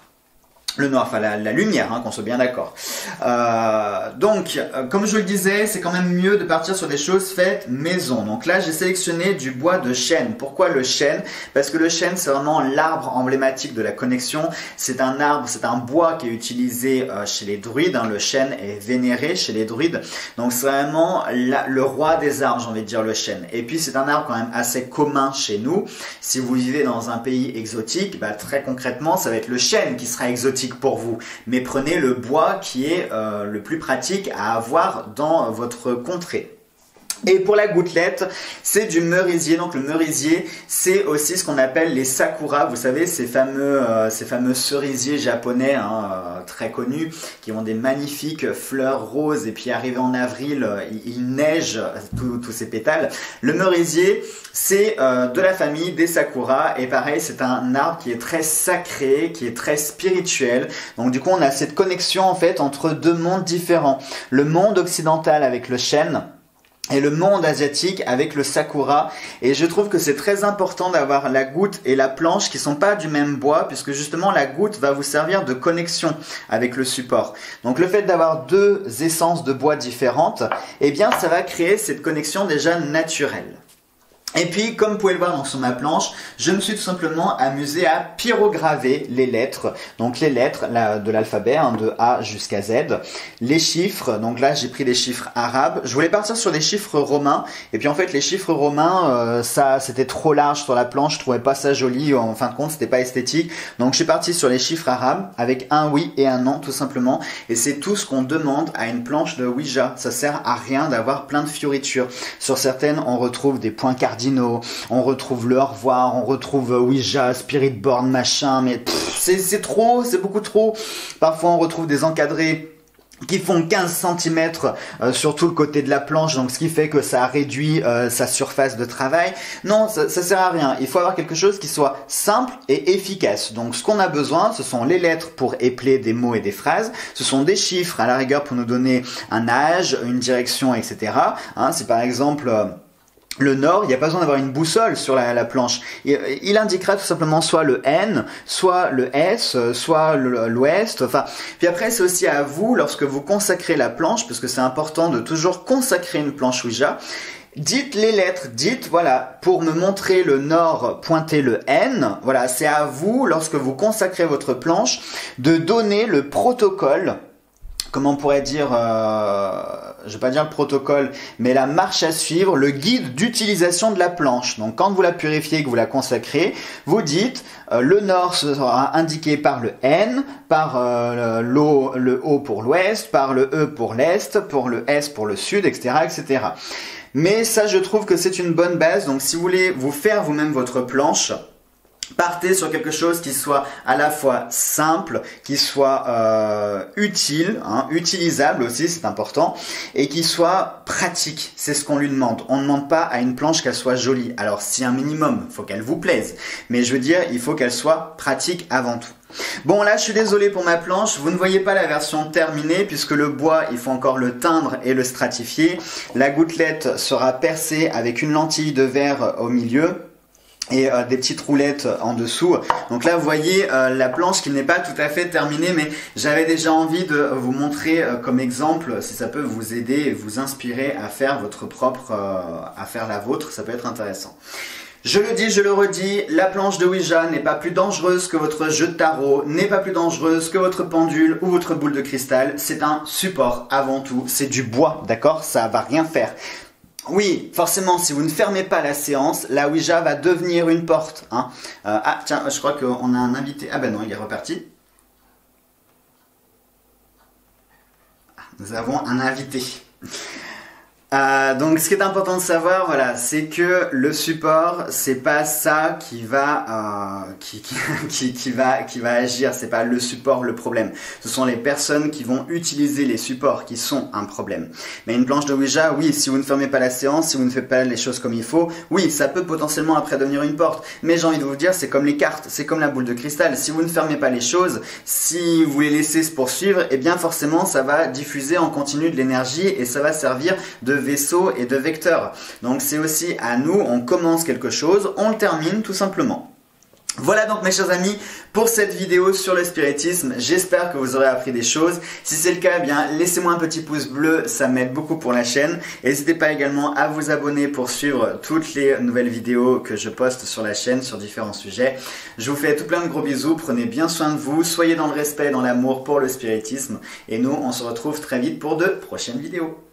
[SPEAKER 1] Le noir, enfin la lumière, hein, qu'on soit bien d'accord. Comme je le disais, c'est quand même mieux de partir sur des choses faites maison. Donc là, j'ai sélectionné du bois de chêne. Pourquoi le chêne? Parce que le chêne, c'est vraiment l'arbre emblématique de la connexion. C'est un arbre, c'est un bois qui est utilisé chez les druides. Hein. Le chêne est vénéré chez les druides. Donc c'est vraiment le roi des arbres, j'ai envie de dire, le chêne. Et puis c'est un arbre quand même assez commun chez nous. Si vous vivez dans un pays exotique, bah, très concrètement, ça va être le chêne qui sera exotique pour vous, mais prenez le bois qui est le plus pratique à avoir dans votre contrée. Et pour la gouttelette, c'est du merisier. Donc le merisier, c'est aussi ce qu'on appelle les sakura. Vous savez, ces fameux cerisiers japonais, hein, très connus, qui ont des magnifiques fleurs roses. Et puis arrivé en avril, il neige tous ces pétales. Le merisier, c'est de la famille des sakura. Et pareil, c'est un arbre qui est très sacré, qui est très spirituel. Donc du coup, on a cette connexion en fait entre deux mondes différents. Le monde occidental avec le chêne, et le monde asiatique avec le sakura, et je trouve que c'est très important d'avoir la goutte et la planche qui sont pas du même bois, puisque justement la goutte va vous servir de connexion avec le support. Donc le fait d'avoir deux essences de bois différentes, eh bien ça va créer cette connexion déjà naturelle. Et puis, comme vous pouvez le voir sur ma planche, je me suis tout simplement amusé à pyrograver les lettres. Donc les lettres de l'alphabet, de A jusqu'à Z. Les chiffres, donc là j'ai pris des chiffres arabes. Je voulais partir sur des chiffres romains. Et puis en fait les chiffres romains, ça c'était trop large sur la planche, je trouvais pas ça joli. En fin de compte, c'était pas esthétique. Donc je suis parti sur les chiffres arabes avec un oui et un non tout simplement. Et c'est tout ce qu'on demande à une planche de Ouija. Ça sert à rien d'avoir plein de fioritures. Sur certaines, on retrouve des points cardinaux. On retrouve le au revoir, on retrouve Ouija, Spirit Board, machin, mais c'est trop, c'est beaucoup trop. Parfois on retrouve des encadrés qui font 15 cm sur tout le côté de la planche, donc ce qui fait que ça réduit sa surface de travail. Non, ça sert à rien. Il faut avoir quelque chose qui soit simple et efficace. Donc ce qu'on a besoin, ce sont les lettres pour épeler des mots et des phrases, ce sont des chiffres à la rigueur pour nous donner un âge, une direction, etc. C'est par exemple... le nord, il n'y a pas besoin d'avoir une boussole sur la planche. Il indiquera tout simplement soit le N, soit le S, soit l'ouest. Enfin, puis après, c'est aussi à vous, lorsque vous consacrez la planche, parce que c'est important de toujours consacrer une planche Ouija, dites les lettres, dites, voilà, pour me montrer le nord, pointez le N. Voilà, c'est à vous, lorsque vous consacrez votre planche, de donner le protocole. Comment on pourrait dire, je vais pas dire le protocole, mais la marche à suivre, le guide d'utilisation de la planche. Donc quand vous la purifiez, que vous la consacrez, vous dites le nord sera indiqué par le N, par le O pour l'ouest, par le E pour l'est, pour le S pour le sud, etc., etc. Mais ça, je trouve que c'est une bonne base. Donc si vous voulez vous faire vous-même votre planche, partez sur quelque chose qui soit à la fois simple, qui soit utile, utilisable aussi, c'est important, et qui soit pratique. C'est ce qu'on lui demande. On ne demande pas à une planche qu'elle soit jolie. Alors, si un minimum, il faut qu'elle vous plaise. Mais je veux dire, il faut qu'elle soit pratique avant tout. Bon, là, je suis désolé pour ma planche. Vous ne voyez pas la version terminée puisque le bois, il faut encore le teindre et le stratifier. La gouttelette sera percée avec une lentille de verre au milieu. Et des petites roulettes en dessous. Donc là vous voyez la planche qui n'est pas tout à fait terminée, mais j'avais déjà envie de vous montrer comme exemple, si ça peut vous aider et vous inspirer à faire votre propre, à faire la vôtre, ça peut être intéressant. Je le dis, je le redis, la planche de Ouija n'est pas plus dangereuse que votre jeu de tarot, n'est pas plus dangereuse que votre pendule ou votre boule de cristal. C'est un support avant tout, c'est du bois, d'accord? Ça va rien faire. Oui, forcément, si vous ne fermez pas la séance, la Ouija va devenir une porte. Ah, tiens, je crois qu'on a un invité. Ah ben non, il est reparti. Nous avons un invité. Donc ce qui est important de savoir, voilà, c'est que le support, c'est pas ça qui va qui va agir, c'est pas le support le problème. Ce sont les personnes qui vont utiliser les supports qui sont un problème. Mais une planche de Ouija, oui, si vous ne fermez pas la séance, si vous ne faites pas les choses comme il faut, oui, ça peut potentiellement après devenir une porte. Mais j'ai envie de vous dire, c'est comme les cartes, c'est comme la boule de cristal. Si vous ne fermez pas les choses, si vous les laissez se poursuivre, eh bien forcément ça va diffuser en continu de l'énergie et ça va servir de vaisseau et de vecteur. Donc c'est aussi à nous, on commence quelque chose, on le termine tout simplement. Voilà donc mes chers amis pour cette vidéo sur le spiritisme, j'espère que vous aurez appris des choses. Si c'est le cas, eh bien laissez-moi un petit pouce bleu, ça m'aide beaucoup pour la chaîne. N'hésitez pas également à vous abonner pour suivre toutes les nouvelles vidéos que je poste sur la chaîne sur différents sujets. Je vous fais tout plein de gros bisous, prenez bien soin de vous, soyez dans le respect et dans l'amour pour le spiritisme. Et nous, on se retrouve très vite pour de prochaines vidéos.